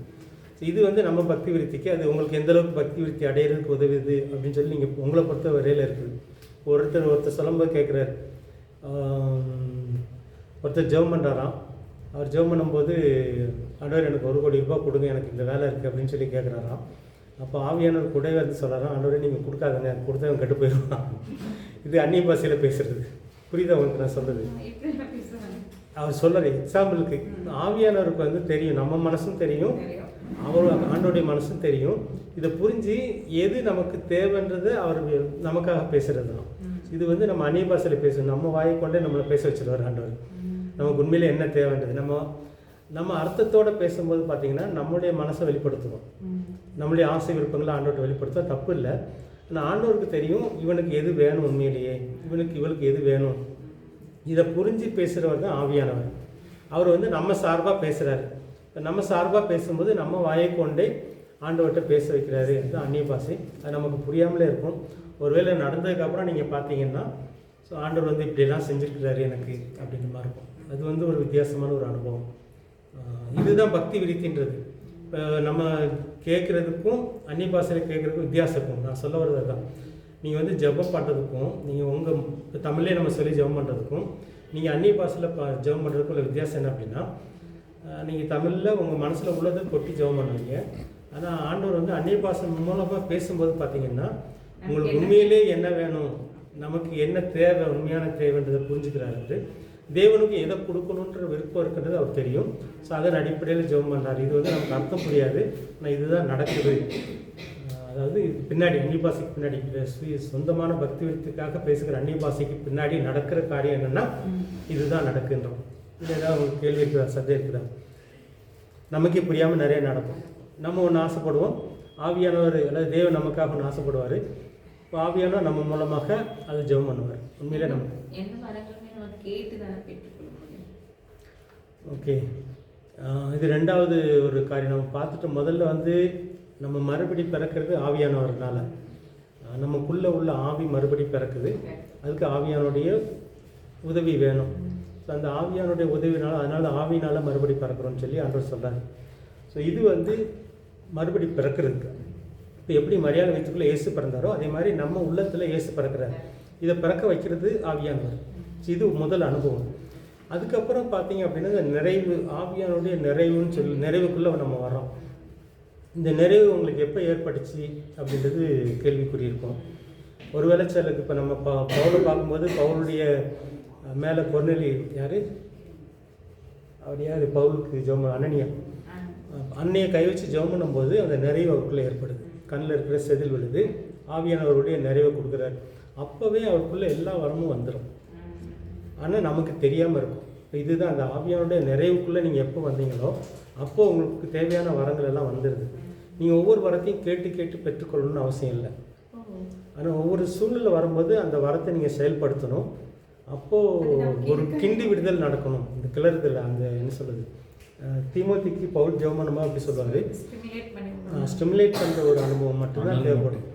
இது வந்து நம்ம பக்தி விருத்திக்கு, அது உங்களுக்கு எந்தளவுக்கு பக்தி விருத்தி அடையிறதுக்கு உதவுது அப்படின்னு சொல்லி நீங்கள் உங்களை பொறுத்த வரையில் இருக்குது. ஒருத்தர் சொல்லும்போது கேட்குறாரு, ஒருத்தர் ஜெபம் பண்ணுறாராம். அவர் ஜெபம் பண்ணும்போது ஆண்டவர் எனக்கு 1 கோடி ரூபாய் கொடுங்க, எனக்கு இந்த வேலை இருக்குது அப்படின்னு சொல்லி கேட்குறாராம். அப்போ ஆவியானவர் கூடவே வந்து சொல்கிறாராம், ஆண்டவரே நீங்கள் கொடுக்காதுங்க, கொடுத்தவங்க கெட்டு போயிடுவான். இது அந்நிய பாஷையில் பேசுறது. புரியுதா உங்களுக்கு நான் சொல்கிறது? அவர் சொல்கிற எக்ஸாம்பிளுக்கு ஆவியானவருக்கு வந்து தெரியும், நம்ம மனசும் தெரியும், அவர் ஆண்டோடைய மனசும் தெரியும். இதை புரிஞ்சு எது நமக்கு தேவைன்றது அவர் நமக்காக பேசுகிறது தான். இது வந்து நம்ம அந்நிய பாஷையில் பேசணும், நம்ம வாயை கொண்டே நம்மளை பேச வச்சுருவார் ஆண்டவர். நமக்கு உண்மையிலே என்ன தேவைன்றது நம்ம அர்த்தத்தோடு பேசும்போது பார்த்திங்கன்னா நம்மளுடைய மனசை வெளிப்படுத்துவோம், நம்மளுடைய ஆசை விருப்பங்களை ஆண்டவர்கிட்ட வெளிப்படுத்த தப்பு இல்லை. ஆனால் ஆண்டவருக்கு தெரியும் இவனுக்கு எது வேணும், உண்மையிலேயே இவளுக்கு எது வேணும். இதை புரிஞ்சு பேசுகிறவர் தான் ஆவியானவர். அவர் வந்து நம்ம சார்பாக பேசுகிறாரு. நம்ம சார்பாக பேசும்போது நம்ம வாயை கொண்டே ஆண்டவர்கிட்ட பேச வைக்கிறாரு. அதுதான் அந்நிய பாஷை. அது நமக்கு புரியாமலே இருக்கும். ஒருவேளை நடந்ததுக்கப்புறம் நீங்கள் பார்த்தீங்கன்னா ஸோ ஆண்டவர் வந்து இப்படியெல்லாம் செஞ்சுருக்கிறாரு எனக்கு அப்படின்ற மாதிரி இருக்கும். அது வந்து ஒரு வித்தியாசமான ஒரு அனுபவம். இதுதான் பக்தி விருத்தின்றது. இப்போ நம்ம கேட்குறதுக்கும் அந்நிய பாஷையில் கேட்குறதுக்கும் வித்தியாசம் இருக்கும். நான் சொல்ல வர்றது தான், நீங்கள் வந்து ஜெபம் பண்ணுறதுக்கும் நீங்கள் உங்கள் இப்போ தமிழ்லேயே நம்ம சொல்லி ஜெபம் பண்ணுறதுக்கும் நீங்கள் அந்நிய பாஷையில் ஜெபம் பண்ணுறதுக்கும் உள்ள வித்தியாசம் என்ன அப்படின்னா, நீங்கள் தமிழில் உங்கள் மனசில் உள்ளதை கொட்டி ஜெபம் பண்ணுவீங்க. ஆனால் ஆண்டவர் வந்து அந்நிய பாஷை மூலமாக பேசும்போது பார்த்தீங்கன்னா உங்களுக்கு உண்மையிலே என்ன வேணும், நமக்கு என்ன தேவை, உண்மையான தேவைன்றதை புரிஞ்சுக்கிறாரு. தேவனுக்கு எதை கொடுக்கணுன்ற விருப்பம் இருக்குன்றது அவர் தெரியும். ஸோ அதன் அடிப்படையில் ஜெபம் பண்ணுறாரு. இது வந்து நமக்கு அர்த்தம் புரியாது, ஆனால் இதுதான் நடக்குது. அதாவது பின்னாடி அந்நிய பாஷைக்கு பின்னாடி சொந்தமான பக்தி விருத்திக்காக பேசுகிற அந்நிய பாஷைக்கு பின்னாடி நடக்கிற காரியம் என்னென்னா இதுதான் நடக்குன்றோம். இல்லை ஏதாவது உங்களுக்கு கேள்வி இருக்குதா, சந்தேகம் இருக்குதா? நமக்கே புரியாமல் நிறைய நடக்கும். நம்ம ஒன்று ஆசைப்படுவோம், ஆவியானவர் அதாவது தேவன் நமக்காக ஒன்று ஆசைப்படுவார். இப்போ ஆவியானவர் நம்ம மூலமாக அதை ஜெபம் பண்ணுவார். உண்மையிலே நம்ம ஓகே. இது 2வது ஒரு காரியம் நம்ம பார்த்துட்டு, முதல்ல வந்து நம்ம மறுபடி பிறக்கிறது ஆவியானவர்னால. நமக்குள்ளே உள்ள ஆவி மறுபடி பிறக்குது, அதுக்கு ஆவியானுடைய உதவி வேணும். ஸோ அந்த ஆவியானுடைய உதவினால, அதனால ஆவியினால் மறுபடி பிறக்கிறோம்னு சொல்லி ஆண்டவர் சொல்கிறார். ஸோ இது வந்து மறுபடி பிறக்கிறதுக்கு. இப்போ எப்படி மரியாதை வயிற்றுக்குள்ளே இயேசு பிறந்தாரோ அதே மாதிரி நம்ம உள்ளத்தில் இயேசு பிறக்கிறார். இதை பிறக்க வைக்கிறது ஆவியானவர். இது முதல் அனுபவம். அதுக்கப்புறம் பார்த்தீங்க அப்படின்னா இந்த நிறைவு, ஆவியானுடைய நிறைவுன்னு சொல்லி நிறைவுக்குள்ளே நம்ம வரோம். இந்த நிறைவு உங்களுக்கு எப்போ ஏற்பட்டுச்சு அப்படின்றது கேள்விக்குறி இருக்கும். ஒருவேளை சிலருக்கு இப்போ நம்ம பவுலை பார்க்கும்போது பவுலுடைய மேலே கொர்நேலி அவர் யார், பவுலுக்கு ஜெபம் அன்னையை கை வச்சு ஜெபம் பண்ணும்போது அந்த நிறைவு அவருக்குள்ளே ஏற்படுது. கண்ணில் இருக்கிற செதில் விழுது, ஆவியானவருடைய நிறைவை கொடுக்குறாரு. அப்போவே அவருக்குள்ளே எல்லா வரமும் வந்துடும். ஆனால் நமக்கு தெரியாமல் இருக்கும். இப்போ இதுதான் அந்த ஆவியானுடைய நிறைவுக்குள்ளே நீங்கள் எப்போ வந்தீங்களோ அப்போது உங்களுக்கு தேவையான வரங்கள் எல்லாம் வந்துடுது. நீங்கள் ஒவ்வொரு வரத்தையும் கேட்டு பெற்றுக்கொள்ளணும்னு அவசியம் இல்லை. ஆனால் ஒவ்வொரு சூழ்நிலை வரும்போது அந்த வரத்தை நீங்கள் செயல்படுத்தணும். அப்போது ஒரு கிண்டி விடுதல் நடக்கணும். இந்த கிளறுதல், அந்த என்ன சொல்கிறது, தீமோத்திக்கு பவுல் ஜெபம் பண்ணுமா அப்படி சொல்லுவார். ஸ்டிமுலேட் பண்ணி விடுவாங்க. ஸ்டிமுலேட் பண்ணுற ஒரு அனுபவம் மட்டும்தான் தேவைப்படும்.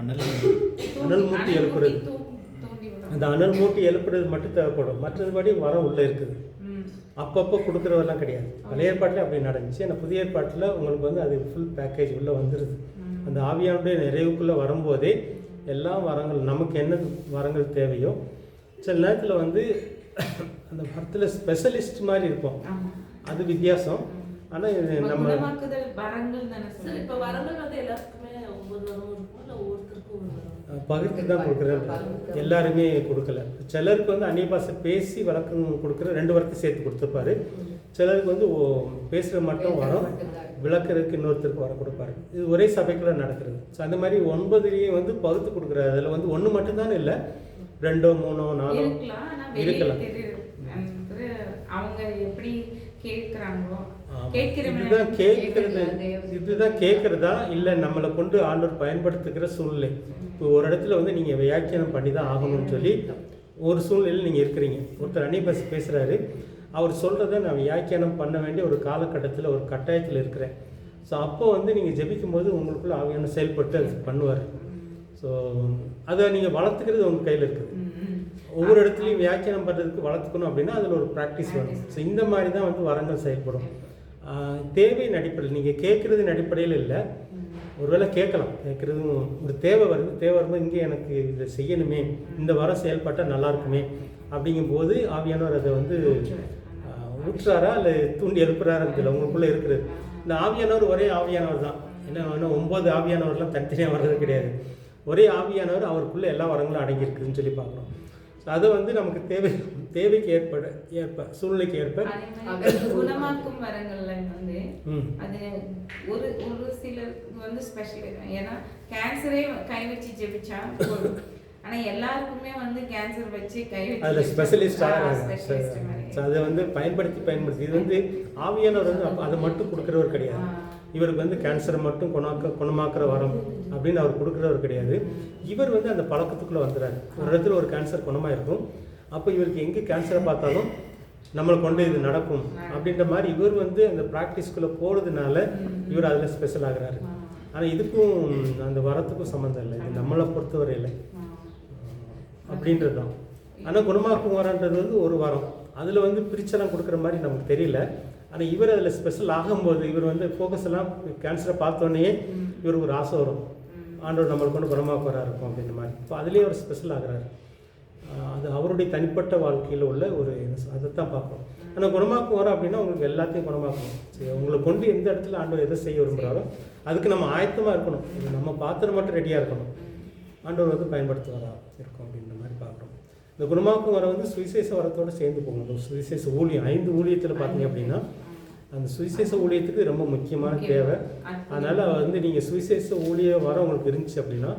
அனல் மூட்டி எழுப்புறது, தூண்டி விடுவாங்க. அந்த அனல் மூட்டி எழுப்புறது மட்டும் தேவைப்படும். மற்றபடி வரம் உள்ளே இருக்குது. அப்பப்போ கொடுக்குறவெல்லாம் கிடையாது. பழைய ஏற்பாட்டில் அப்படி நடந்துச்சு. ஆனால் புதிய ஏற்பாட்டில் உங்களுக்கு வந்து அது ஃபுல் பேக்கேஜ் உள்ளே வந்துடுது. அந்த ஆவியானுடைய நிறைவுக்குள்ளே வரும்போதே எல்லா வரங்கள் நமக்கு என்ன வரங்கள் தேவையோ, சில நேரத்தில் வந்து அந்த வரத்தில் ஸ்பெஷலிஸ்ட் மாதிரி இருப்போம், அது வித்தியாசம். ஆனால் நம்ம குணமாக்குதல் வரங்கள் தானே சார் சொல்லுங்க. இப்போ வரங்கள் வந்து எல்லாருக்குமே 9 வரம் இருக்கும், இல்லை ஒவ்வொருத்தருக்கும் ஒரு வரம்? பகுத்து தான் கொடுக்குறேன், எல்லாருமே கொடுக்கல. சிலருக்கு வந்து அந்நிய பாஷை பேசி வழக்கம் கொடுக்குற 2 வரத்தை சேர்த்து கொடுத்துருப்பாரு. சிலருக்கு வந்து பேசுகிற மட்டும் வரும், விளக்குறதுக்கு இன்னொருத்தருக்கு வர கொடுப்பாரு. இது ஒரே சபைக்குள்ள நடக்கிறது. ஸோ அந்த மாதிரி 9 வந்து பகுத்து கொடுக்குறாரு. அதில் வந்து 1 மட்டும்தான் இல்லை, 2 3 4 இருக்கலாம். ஆனா வெளியே இருக்கலாம். தெரியுது. அவங்க எப்படி கேட்குறாங்களோ, இதுதான் கேட்கறதா இல்லை நம்மளை கொண்டு ஆண்டவர் பயன்படுத்துகிற சூழ்நிலை. இப்போ ஒரு இடத்துல வந்து நீங்கள் வியாக்கியானம் பண்ணி தான் ஆகணும்னு சொல்லி ஒரு சூழ்நிலையில் நீங்கள் இருக்கிறீங்க. ஒருத்தர் அந்நிய பாஷை பேசுகிறாரு, அவர் சொல்கிறத நான் வியாக்கியானம் பண்ண வேண்டிய ஒரு காலகட்டத்தில், ஒரு கட்டாயத்தில் இருக்கிறேன். ஸோ அப்போ வந்து நீங்கள் ஜெபிக்கும் போது உங்களுக்குள்ள ஆவியான செயல்பட்டு அது பண்ணுவார். ஸோ அதை நீங்கள் வளர்த்துக்கிறது உங்கள் கையில் இருக்குது. ஒவ்வொரு இடத்துலையும் வியாக்கியானம் பண்ணுறதுக்கு வளர்த்துக்கணும் அப்படின்னா அதில் ஒரு ப்ராக்டிஸ் வரும். ஸோ இந்த மாதிரி தான் வந்து வரங்கள் செயல்படும். தேவையின் அடிப்படையில், நீங்கள் கேட்குறதின் அடிப்படையில் இல்லை. ஒருவேளை கேட்கலாம், கேட்குறதும் ஒரு தேவை வருது. தேவை வரும்போது இங்கே எனக்கு இதை செய்யணுமே, இந்த வரம் செயல்பட்டால் நல்லா இருக்குமே அப்படிங்கும்போது ஆவியானவர் அதை வந்து ஊற்றுறாரா இல்லை தூண்டி எழுப்புறாருன்னு தெரியல. உங்களுக்குள்ளே இருக்கிறது இந்த ஆவியானவர் ஒரே ஆவியானவர் தான். என்ன 9 ஆவியானவர்லாம் தனித்தனியாக வர்றது கிடையாது. ஒரே ஆவியானவர், அவருக்குள்ளே எல்லா வரங்களும் அடங்கியிருக்குதுன்னு சொல்லி பார்க்குறோம். ஸோ அதை வந்து நமக்கு தேவைக்கு ஏற்ப சூழ்நிலைக்கு ஏற்ப குணமாக்கும் வரங்கள்ல வந்து அது ஒரு சிலர் வந்து ஸ்பெஷல். ஏன்னா கேன்சரே கை வச்சு ஜெபிச்சா போதும். ஆனா எல்லாருக்குமே வந்து கேன்சர் வச்சு கை வச்சு அதில் ஸ்பெஷலிஸ்ட் ஆகிறாங்க. ஸோ அதை வந்து பயன்படுத்தி இது வந்து ஆவியானவர் வந்து அதை மட்டும் கொடுக்குறவர் கிடையாது. இவருக்கு வந்து கேன்சரை மட்டும் குணமாக்குற வரம் அப்படின்னு அவர் கொடுக்குறவர் கிடையாது. இவர் வந்து அந்த பழக்கத்துக்குள்ளே வந்துடுறாரு. ஒரு இடத்துல ஒரு கேன்சர் குணமாக இருக்கும், அப்போ இவருக்கு எங்கே கேன்சரை பார்த்தாலும் நம்மளை கொண்டு இது நடக்கும் அப்படின்ற மாதிரி இவர் வந்து அந்த ப்ராக்டிஸ்குள்ளே போகிறதுனால இவர் அதில் ஸ்பெஷல் ஆகிறாரு. ஆனால் இதுக்கும் அந்த வரத்துக்கும் சம்மந்தம் இல்லை, இது நம்மளை பொறுத்தவரை இல்லை அப்படின்றது தான். ஆனால் குணமாக்கும் வரன்றது வந்து ஒரு வரம், அதில் வந்து பிரிச்செல்லாம் கொடுக்குற மாதிரி நமக்கு தெரியல. ஆனால் இவர் அதில் ஸ்பெஷல் ஆகும்போது இவர் வந்து ஃபோக்கஸ் எல்லாம் கேன்சரை பார்த்தோன்னே இவருக்கு ஒரு ஆசை வரும், ஆண்டவர் நம்மளுக்கு கொண்டு குணமாக்குறா இருக்கும் அப்படின்ற மாதிரி. இப்போ அதுலேயே அவர் ஸ்பெஷல் ஆகிறாரு. அது அவருடைய தனிப்பட்ட வாழ்க்கையில் உள்ள ஒரு அதைத்தான் பார்ப்போம். ஆனால் குணமாக்கும் வரோம் அப்படின்னா உங்களுக்கு எல்லாத்தையும் குணமாக்கணும். சரி, உங்களை கொண்டு எந்த இடத்துல ஆண்டவர் எதை செய்ய விரும்புகிறாரோ அதுக்கு நம்ம ஆயத்தமாக இருக்கணும். நம்ம பாத்திரம் மட்டும் ரெடியாக இருக்கணும், ஆண்டவர் வந்து பயன்படுத்துவாரா இருக்கும் அப்படின்ற மாதிரி பார்க்குறோம். இந்த குணமாக்கும் வர வந்து சுவிசேஷ வரத்தோடு சேர்ந்து போகணும். சுவிசேஷ ஊழியம் 5 ஊழியத்தில் பார்த்தீங்க அப்படின்னா அந்த சுவிசேஷ ஊழியத்துக்கு ரொம்ப முக்கியமான தேவை. அதனால் வந்து நீங்கள் சுவிசேஷ ஊழிய வர உங்களுக்கு இருந்துச்சு அப்படின்னா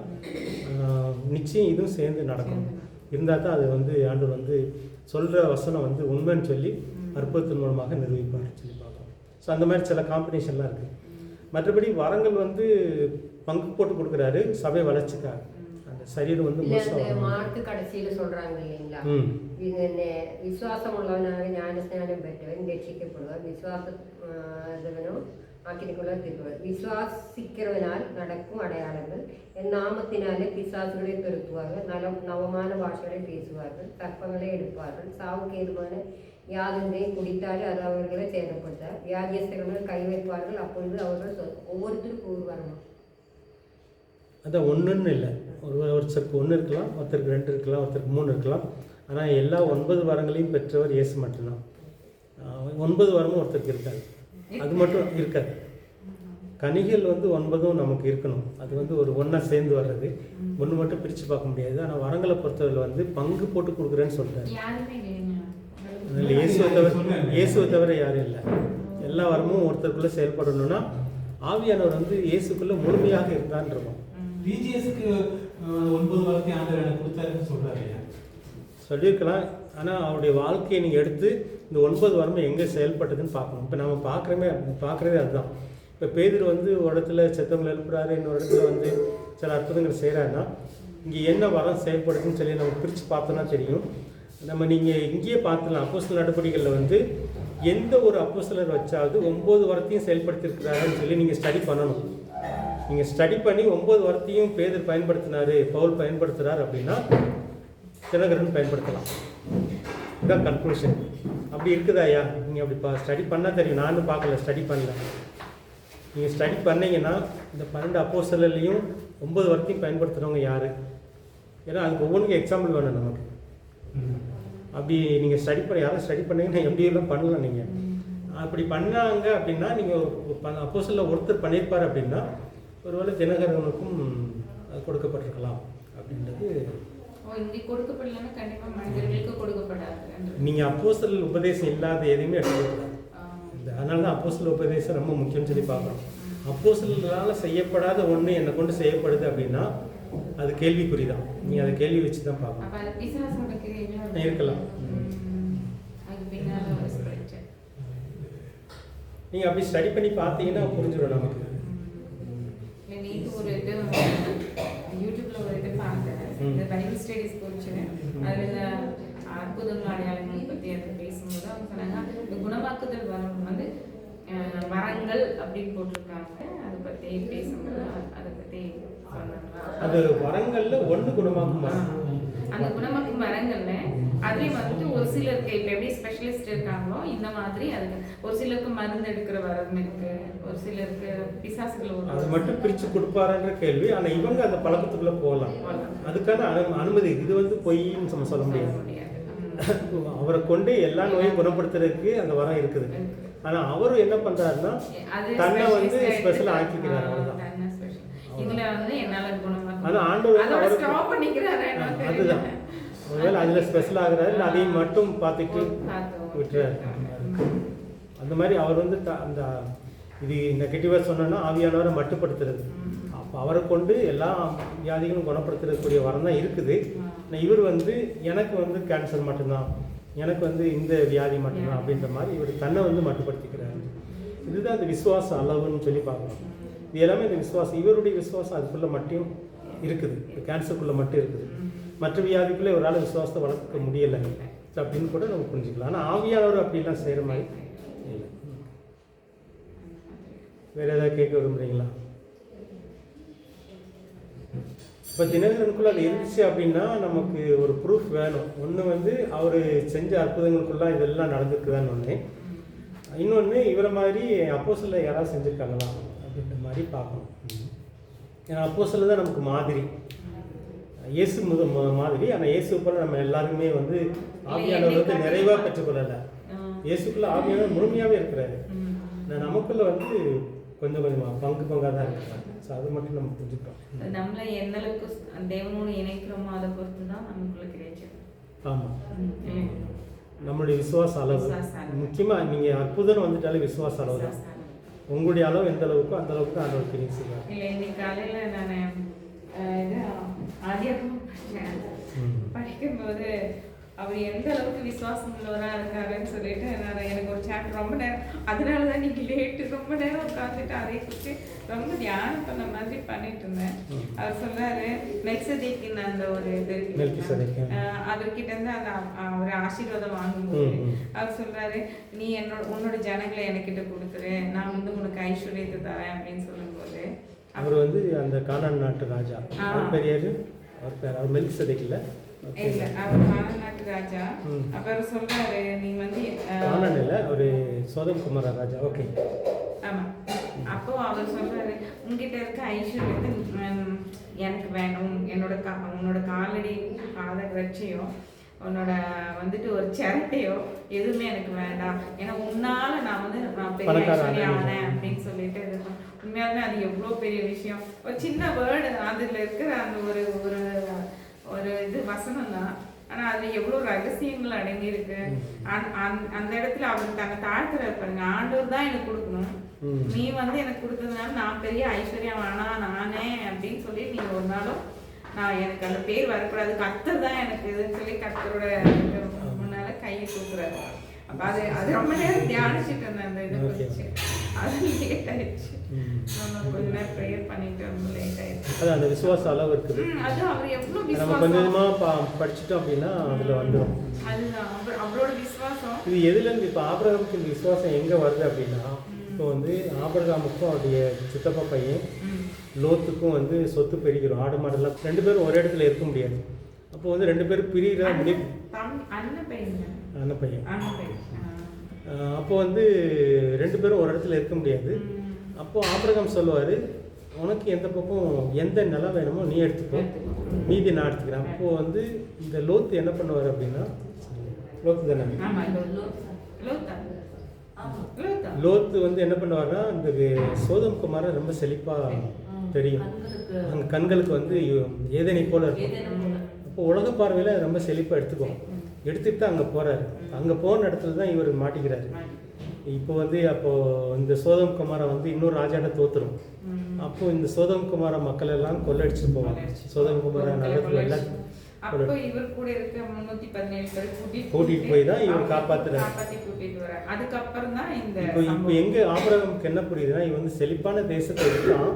நிச்சயம் இதுவும் சேர்ந்து நடக்கும். இருந்தால் தான் அது வந்து ஆண்டவர் வந்து சொல்கிற வசனம் வந்து உண்மைன்னு சொல்லி அற்புதத்தின் மூலமாக நிரூபிப்பார் சொல்லி பார்க்கலாம். ஸோ அந்த மாதிரி சில காம்பினேஷன்லாம் இருக்குது. மற்றபடி வரங்கள் வந்து பங்கு போட்டு கொடுக்குறாரு சபை வளர்ச்சிக்காக. அந்த சரீரம் வந்து மார்க்கு கடைசியில் சொல்கிறாங்க இல்லைங்களா, இது விசுவாசம் உள்ளவனாக ஞானஸ்நானம் பெற்றவன் ரட்சிக்கப்படுவார், விசுவாசவனும் ஆக்கினிக்குள்ள திருக்குவார், விசுவாசிக்கிறவனால் நடக்கும் அடையாளங்கள், என் நாமத்தினாலே பிசாசுகளை பெருக்குவார்கள், நவமான பாஷைகளை பேசுவார்கள், கற்பங்களை எடுப்பார்கள், சாவுக்கு ஏதுமான யாதொன்றையும் குடித்தாலே அது அவர்களை சேதப்படுத்தார், வியாதியஸ்தர்கள் கை வைப்பார்கள், அப்பொழுது அவர்கள் ஒவ்வொருத்தருக்கும் ஒரு வரணும். அதான் ஒன்றுன்னு இல்லை, ஒருத்தருக்கு 1 இருக்கலாம், ஒருத்தருக்கு 2 இருக்கலாம், ஒருத்தருக்கு 3 இருக்கலாம். ஆனால் எல்லா 9 வரங்களையும் பெற்றவர் இயேசு மட்டும்தான். 9 வரமும் ஒருத்தருக்கு இருக்காது, அது மட்டும் இருக்காது. கனிகள் வந்து 9 நமக்கு இருக்கணும். அது வந்து ஒரு ஒன்றா சேர்ந்து வர்றது, ஒன்று மட்டும் பிரித்து பார்க்க முடியாது. ஆனால் வரங்களை பொறுத்தவரையில் வந்து பங்கு போட்டு கொடுக்குறேன்னு சொல்கிறாரு. அதில் இயேசுவை தவிர யாரும் இல்லை. எல்லா வரமும் ஒருத்தருக்குள்ளே செயல்படணும்னா ஆவியானவர் வந்து இயேசுக்குள்ளே முழுமையாக இருந்தான்னு இருக்கும். பிஜிஎஸ்க்கு 9 வாரத்தை ஆண்டவர் எனக்கு கொடுத்தாருன்னு சொல்கிறாரு, சொல்லியிருக்கலாம். ஆனால் அவருடைய வாழ்க்கையை நீங்கள் எடுத்து இந்த 9 வாரமும் எங்கே செயல்பட்டதுன்னு பார்க்கணும். இப்போ நம்ம பார்க்குறதே அதுதான். இப்போ பேதுரு வந்து ஒரு இடத்துல செத்தவங்களை எழுப்புறாரு, இன்னொரு இடத்துல வந்து சில அற்புதங்கள் செய்கிறாருன்னா இங்கே என்ன வரம் செயல்படுதுன்னு சொல்லி நம்ம பிரித்து பார்த்தோன்னா தெரியும். நம்ம நீங்கள் இங்கேயே பார்த்துலாம் அப்போஸ்தலர் நடபடிகளில் வந்து எந்த ஒரு அப்போஸ்தலர் வச்சாவது 9 வாரத்தையும் செயல்படுத்தியிருக்கிறாருன்னு சொல்லி நீங்கள் ஸ்டடி பண்ணணும். நீங்கள் ஸ்டடி பண்ணி 9 வாரத்தையும் பேதர் பயன்படுத்தினார், பவுல் பயன்படுத்துகிறார் அப்படின்னா தினகரன் பயன்படுத்தலாம். இதுதான் கன்க்ளூஷன். அப்படி இருக்குதா ஐயா? நீங்கள் அப்படி ஸ்டடி பண்ணால் தெரியும். நானும் பார்க்கல, ஸ்டடி பண்ணல. நீங்கள் ஸ்டடி பண்ணீங்கன்னா இந்த 12 அப்போஸ்தலர்லையும் 9 வாரத்தையும் பயன்படுத்துகிறவங்க யார்? ஏன்னா அதுக்கு ஒவ்வொன்றுக்கும் எக்ஸாம்பிள் வேணும் நமக்கு. அப்படி நீங்கள் ஸ்டடி பண்ண யாரும் ஸ்டடி பண்ணீங்கன்னா எப்படியெல்லாம் பண்ணலாம். நீங்கள் அப்படி பண்ணாங்க அப்படின்னா நீங்கள் அப்போஸ்தலர் ஒருத்தர் பண்ணியிருப்பார் அப்படின்னா ஒருவேளை தினகரனுக்கும் அது கொடுக்கப்பட்டிருக்கலாம் அப்படின்றது. இங்கே கொடுக்கப்படலன்னா கண்டிப்பாக மனிதர்களுக்கு கொடுக்கப்படாது. நீங்கள் அப்போஸ்தலர் உபதேசம் இல்லாத எதையுமே எடுத்துக்கூடாது. அதனால தான் அப்போஸ்தலர் உபதேசம் ரொம்ப முக்கியம்னு சொல்லி பார்க்குறோம். அப்போஸ்தலரால் செய்யப்படாத ஒன்று என்னை கொண்டு செய்யப்படுது அப்படின்னா அது கேள்விக்குறி தான். நீங்கள் அதை கேள்வி வச்சு தான் பார்க்கணும். இருக்கலாம். நீங்கள் அப்படி ஸ்டடி பண்ணி பார்த்தீங்கன்னா புரிஞ்சிடும் நமக்கு. நேற்று ஒரு இது யூடியூப்ல ஒரு இது பார்த்தேன், இந்த பைபிள் ஸ்டடீஸ் குறிச்சு. அதில் இந்த அற்புதங்கள் அடையாளங்கள் பற்றி அதை பேசும்போது அவங்க சொன்னாங்க இந்த குணமாக்குதல் வரம் வந்து வரங்கள் அப்படின்னு போட்டிருக்காங்க. அதை பற்றி பேசும்போது அதை பற்றி அது வரங்கள்ல ஒன்று குணமாக்கும் வரம். அந்த குணமாக்கும் வரங்கள்ல அதுலேயும் வந்துட்டு ஒரு சிலருக்கு இப்போ எப்படி ஸ்பெஷலிஸ்ட் இருக்காங்களோ இந்த மாதிரி அதுக்கு ஒரு சிலருக்கு மருந்து எடுக்கிற வரம் இருக்கு, ஒரு சிலருக்கு பிசாசுகள் அது மட்டும் பிரித்து கொடுப்பாருன்ற கேள்வி. ஆனால் இவங்க அந்த பழக்கத்துக்குள்ள போகலாம். அதுக்கான அனுமதி இது வந்து பொய்ன்னு நம்ம சொல்ல முடியாது. அவரை கொண்டு எல்லா நோயும் குணப்படுத்துறதுக்கு அந்த வரம் இருக்குது. ஆனால் அவரும் என்ன பண்றாருன்னா தன்னை வந்து ஸ்பெஷலாக ஆக்கிக்கிறார். அவ்வளோதான். இதுல வந்து என்னால குணமாக்க ஆனா ஆண்டவர் ஸ்டாப் பண்ணிக்கிறாரு. அதுதான். ஒருவேளை அதுல ஸ்பெஷல் ஆகுறாரு, அதையும் மட்டும் பார்த்துட்டு விட்டுறாரு. அந்த மாதிரி அவர் வந்து அந்த இது நெகட்டிவாக சொன்னோன்னா ஆவியானவரை மட்டுப்படுத்துறது. அப்போ அவரை கொண்டு எல்லா வியாதிகளும் குணப்படுத்துறதுக்கூடிய வரம் தான் இருக்குது. இவர் வந்து எனக்கு வந்து கேன்சர் மட்டும்தான், எனக்கு வந்து இந்த வியாதி மட்டும்தான் அப்படின்ற மாதிரி இவர் தன்னை வந்து மட்டுப்படுத்திக்கிறாரு. இதுதான் இந்த விசுவாச அளவுன்னு சொல்லி பார்க்கணும். இது எல்லாமே இந்த விசுவாசம், இவருடைய விசுவாசம் அதுக்குள்ளே மட்டும் இருக்குது. கேன்சருக்குள்ளே மட்டும் இருக்குது. மற்ற வியாதிக்குள்ளே இவரால் விசுவாசத்தை வளர்க்க முடியலை அப்படின்னு கூட நம்ம புரிஞ்சுக்கலாம். ஆனால் ஆவியானவர் அப்படிலாம் செய்கிற மாதிரி இல்லை. வேறு ஏதாவது கேட்க விரும்புகிறீங்களா? இப்போ தினகரனுக்குள்ள அது இருந்துச்சு அப்படின்னா நமக்கு ஒரு ப்ரூஃப் வேணும். ஒன்று வந்து அவர் செஞ்ச அற்புதங்களுக்குள்ள இதெல்லாம் நடந்துருக்குதான்னு ஒன்று, இன்னொன்று இவரை மாதிரி அப்போஸ்தலர் யாராவது செஞ்சுருக்காங்களா அப்படின்ற மாதிரி பார்க்கணும். ஏன்னா அப்போஸ்தலர் தான் நமக்கு மாதிரி, இயேசு மாதிரி. ஆனால் இயேசு போல நம்ம எல்லாருமே வந்து ஆவியானவர் வந்து நிறைவாக பெற்றுக்கொள்ளலை. இயேசுக்குள்ள ஆவியானவர் முழுமையாகவே இருக்கிறாரு. நமக்குள்ள வந்து கொஞ்சம் கொஞ்சமாக பங்காக தான் இருக்கிறாங்க. ஸோ அது மட்டும் நம்ம புரிஞ்சுக்கிறோம். நம்மளை எந்த அளவுக்கு தேவனோடு இணைக்கிறோமோ அதை பொறுத்து தான் நமக்குள்ள கிடைக்கும். ஆமாம், நம்மளுடைய விசுவாச அளவு முக்கியமாக. நீங்கள் அற்புதம் வந்துட்டாலே விசுவாச அளவு தான். உங்களுடைய அளவு எந்த அளவுக்கோ அந்த அளவுக்கு தான் ஆண்டவர் கிரியை செய்வார். இல்லை, இன்னைக்கு காலையில் நான் இது ஆதியாகமம் படிக்கும்போது அவர் எந்த அளவுக்கு விசுவாசம் உள்ளவராக இருக்காருன்னு சொல்லிட்டு எனக்கு ஒரு சாப்டர் ரொம்ப நேரம், அதனால தான் நீங்கள் லேட்டு ரொம்ப நேரம் உட்காந்துட்டு அதை குறித்து ரொம்ப தியானம் பண்ண மாதிரி பண்ணிட்டு இருந்தேன். அவர் சொல்றாரு மெல்கிசேதேக்கின் அந்த ஒரு இது அவர்கிட்ட இருந்து அந்த ஒரு ஆசீர்வாதம் வாங்கும்போது அவர் சொல்றாரு, நீ உன்னோட ஜனங்களை எனக்கிட்ட கொடுத்துரு, நான் வந்து உனக்கு ஐஸ்வர்யத்தை தரேன் அப்படின்னு சொல்லும்போது அவர் வந்து அந்த கானான் நாட்டு ராஜா. அவர் பேர் அவர் மெல்கிசேதேக் இல்லை, அவர் கானான் நாட்டு ராஜா. அப்புறம் சொல்றாரு, நீ வந்து கானான் இல்லை, அவர் சோதம் குமார ராஜா. ஓகே, ஆமா. அப்போ அவர் சொல்றாரு, உங்ககிட்ட இருக்க ஐஸ்வர்யத்தை எனக்கு வேணும், உன்னோட காலடி பாத ரட்சையோ உன்னோட வந்துட்டு ஒரு சிரட்டையோ எதுவுமே எனக்கு வேண்டாம், ஏன்னா உன்னால நான் வந்து நான் பெரிய ஐஸ்வர்யானேன் அப்படின்னு சொல்லிட்டு இருக்கேன். உண்மையாலுமே அது எவ்வளோ பெரிய விஷயம். ஒரு சின்ன வேர்டு அதுல இருக்கிற அந்த ஒரு ஒரு ஒரு இது வசனம் தான், ஆனா அதுல எவ்வளவு ரகசியங்கள் அடங்கி இருக்கு. அந்த இடத்துல அவர் தன்னை தாழ்த்துற பாருங்க, ஆண்டவர் தான் எனக்கு கொடுக்கணும், நீ வந்து எனக்கு கொடுத்ததுனால நான் பெரிய ஐஸ்வர்யம் வேணா நானே அப்படின்னு சொல்லி நீங்க ஒரு நாளும் நான் எனக்கு அந்த பேர் வரக்கூடாது, கர்த்தர் தான் எனக்கு இதுன்னு சொல்லி கர்த்தரோட முன்னால கையை தூக்குறாரு. அப்ப அது ரொம்ப நேரம் தியானிச்சுட்டு இருந்தேன் அந்த இதை Okay. குறிச்சு. அது லேட் ஆயிடுச்சு. நம்ம கொஞ்ச நேரம் ப்ரேயர் பண்ணிட்டு ரொம்ப லேட் ஆயிடுச்சு. அது அந்த விசுவாச அளவு இருக்குது. அது அவர் எவ்வளவு நம்ம விசுவாசம். கொஞ்சம் கொஞ்சமாக படிச்சுட்டோம் அப்படின்னா அதில் வந்துடும். அதுதான் அவரோட விசுவாசம். இது எதுலேருந்து இப்போ ஆபிரகாமுக்கு இந்த விசுவாசம் எங்கே வருது அப்படின்னா, இப்போ வந்து ஆபிரகாமுக்கும் அவருடைய சித்தப்பா பையன் லோத்துக்கும் வந்து சொத்து பெருகிறோம். ஆடு மாடெல்லாம் 2 பேரும் ஒரே இடத்துல இருக்க முடியாது. அப்போ வந்து 2 பேரும் பிரிகிற முடிவு. அண்ணன் பையன். அண்ணன் பையன். அண்ணன் பையன். அப்போ வந்து 2 பேரும் ஒரு இடத்துல இருக்க முடியாது. அப்போது ஆபிரகாம் சொல்லுவார், உனக்கு எந்த பக்கம் எந்த நிலம் வேணுமோ நீ எடுத்துக்கோ, மீதி நான் எடுத்துக்கிறேன். அப்போது வந்து இந்த லோத்து என்ன பண்ணுவார் அப்படின்னா, லோத்து தானே, ஆமா லோத்தா. லோத்து வந்து என்ன பண்ணுவார்னா, இந்த சோதம் குமாரை ரொம்ப செழிப்பாக தெரியும். அந்த கண்களுக்கு வந்து ஏதேனை போல இருக்கும். அப்போ உலக பார்வையில் ரொம்ப செழிப்பாக எடுத்துட்டு தான் அங்கே போகிறாரு. அங்கே போன இடத்துல தான் இவர் மாட்டிக்கிறாரு. இப்போ வந்து அப்போது இந்த சோதம் குமாரை வந்து இன்னொரு ராஜாட்ட தோத்துரும். அப்போது இந்த சோதம் குமார மக்கள் எல்லாம் கொள்ளடிச்சுட்டு போவாங்க. சோதம் குமார நகரத்தில் எல்லாம் அப்போ இவர் கூட இருக்க 317 பேர் கூட்டிட்டு போய் தான் இவர் காப்பாத்தி கூட்டிட்டு வரார். அதுக்கப்புறம் தான் இந்த இப்போ எங்க ஆபிரகாமுக்கு என்ன புரியுதுன்னா, இவன் வந்து செழிப்பான தேசத்தை இருக்கான்,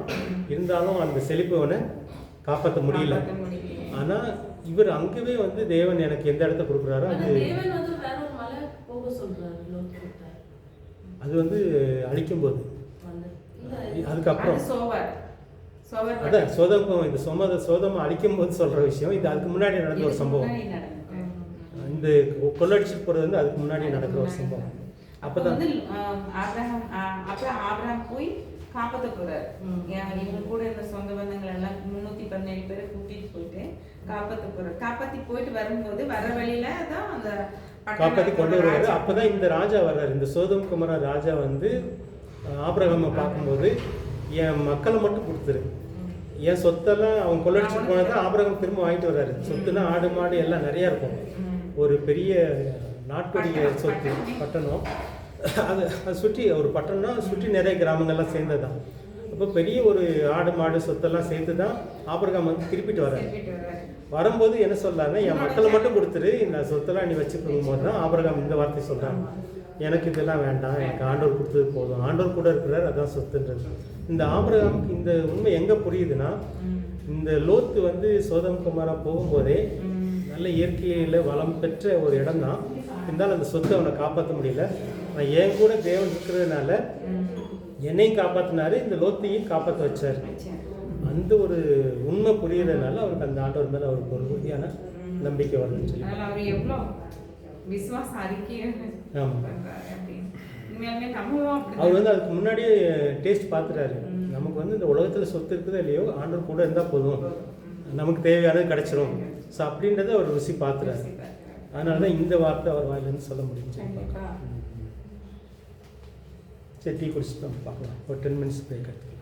இருந்தாலும் அந்த செழிப்பவனை காப்பாற்ற முடியல. ஆனா இவர் அங்கவே வந்து தேவன் எனக்கு எந்த இடத்த கொடுக்குறாரோ அது தேவன் வந்து வேற ஒரு மலை போக சொல்றாரு லோத்துக்கிட்ட. அது வந்து அழிக்கும் போது அதுக்கப்புறம் அதான் சோதம் இந்த சோதம் அழிக்கும் போது சொல்ற விஷயம். இது அதுக்கு முன்னாடி நடந்த ஒரு சம்பவம். இந்த கொள்ளடிச்சுட்டு போறது வந்து அதுக்கு முன்னாடி நடக்கிற ஒரு சம்பவம். அப்பதான் வந்து ஆபிரகாம் போய் காப்பாற்ற போறாரு. இவங்க கூட இருந்த சொந்த பந்தங்கள் எல்லாம் 317 பேரை கூட்டிட்டு போயிட்டு காப்பாற்ற போறாரு. காப்பாத்தி போயிட்டு வரும்போது வர வழியில தான் அந்த காப்பாத்தி கொண்டு வருவாரு. அப்பதான் இந்த ராஜா வர்றாரு. இந்த சோதம் குமார ராஜா வந்து ஆபிரகாமை பார்க்கும்போது, என் மக்களை மட்டும் கொடுத்துரு, என் சொத்தெல்லாம் அவன் கொள்ளடிச்சுட்டு போனதான் ஆபிரகாம் திரும்ப வாங்கிட்டு வர்றாரு. சொத்துனா ஆடு மாடு எல்லாம் நிறையா இருக்கும். ஒரு பெரிய நாட்டுடைய சொத்து பட்டணம். அது சுற்றி ஒரு பட்டணம்னா சுற்றி நிறைய கிராமங்கள்லாம் சேர்ந்தது தான். அப்போ பெரிய ஒரு ஆடு மாடு சொத்தெல்லாம் சேர்த்து தான் ஆபிரகாம் வந்து திருப்பிட்டு வர்றாரு. வரும்போது என்ன சொல்றாருன்னா, என் மக்களை மட்டும் கொடுத்துரு, இந்த சொத்தெல்லாம் நீ வச்சுக்கும் போது தான் ஆபிரகாம் இந்த வார்த்தை சொல்றாங்க, எனக்கு இதெல்லாம் வேண்டாம், எனக்கு ஆண்டவர் கொடுத்தது போதும், ஆண்டவர் கூட இருக்கிறார், அதான் சொத்துன்றது. இந்த ஆபிரகாமுக்கு இந்த உண்மை எங்கே புரியுதுன்னா, இந்த லோத்து வந்து சோதம் குமாரா போகும்போதே நல்ல இயற்கையில் வளம் பெற்ற ஒரு இடம் தான். இருந்தாலும் அந்த சொத்தை அவனை காப்பாற்ற முடியல. நான் என் கூட தேவன் இருக்கிறதுனால என்னையும் காப்பாற்றினாரு, இந்த லோத்தையும் காப்பாற்ற வச்சார். அந்த ஒரு உண்மை புரியறதுனால அவருக்கு அந்த ஆண்டவர் மேலே அவருக்கு ஒரு உறுதியான நம்பிக்கை வருதுன்னு சொல்லி. அவர் எவ்வளோ விசுவாசம் அறிக்கையை அவர் வந்து அதுக்கு முன்னாடியே டேஸ்ட் பார்த்துறாரு. நமக்கு வந்து இந்த உலகத்தில் சொத்து இருக்குதோ இல்லையோ, ஆண்டவர் கூட இருந்தால் போதும், நமக்கு தேவையானது கிடைச்சிரும். ஸோ அப்படின்றத அவர் ருசி பார்த்துறாரு. அதனால தான் இந்த வார்த்தை அவர் வாயிலேருந்து சொல்ல முடியும். சரி, டீ குடிச்சுட்டு பார்க்கலாம். ஒரு 10 மினிட்ஸ் பிரேக் எடுத்துக்கலாம்.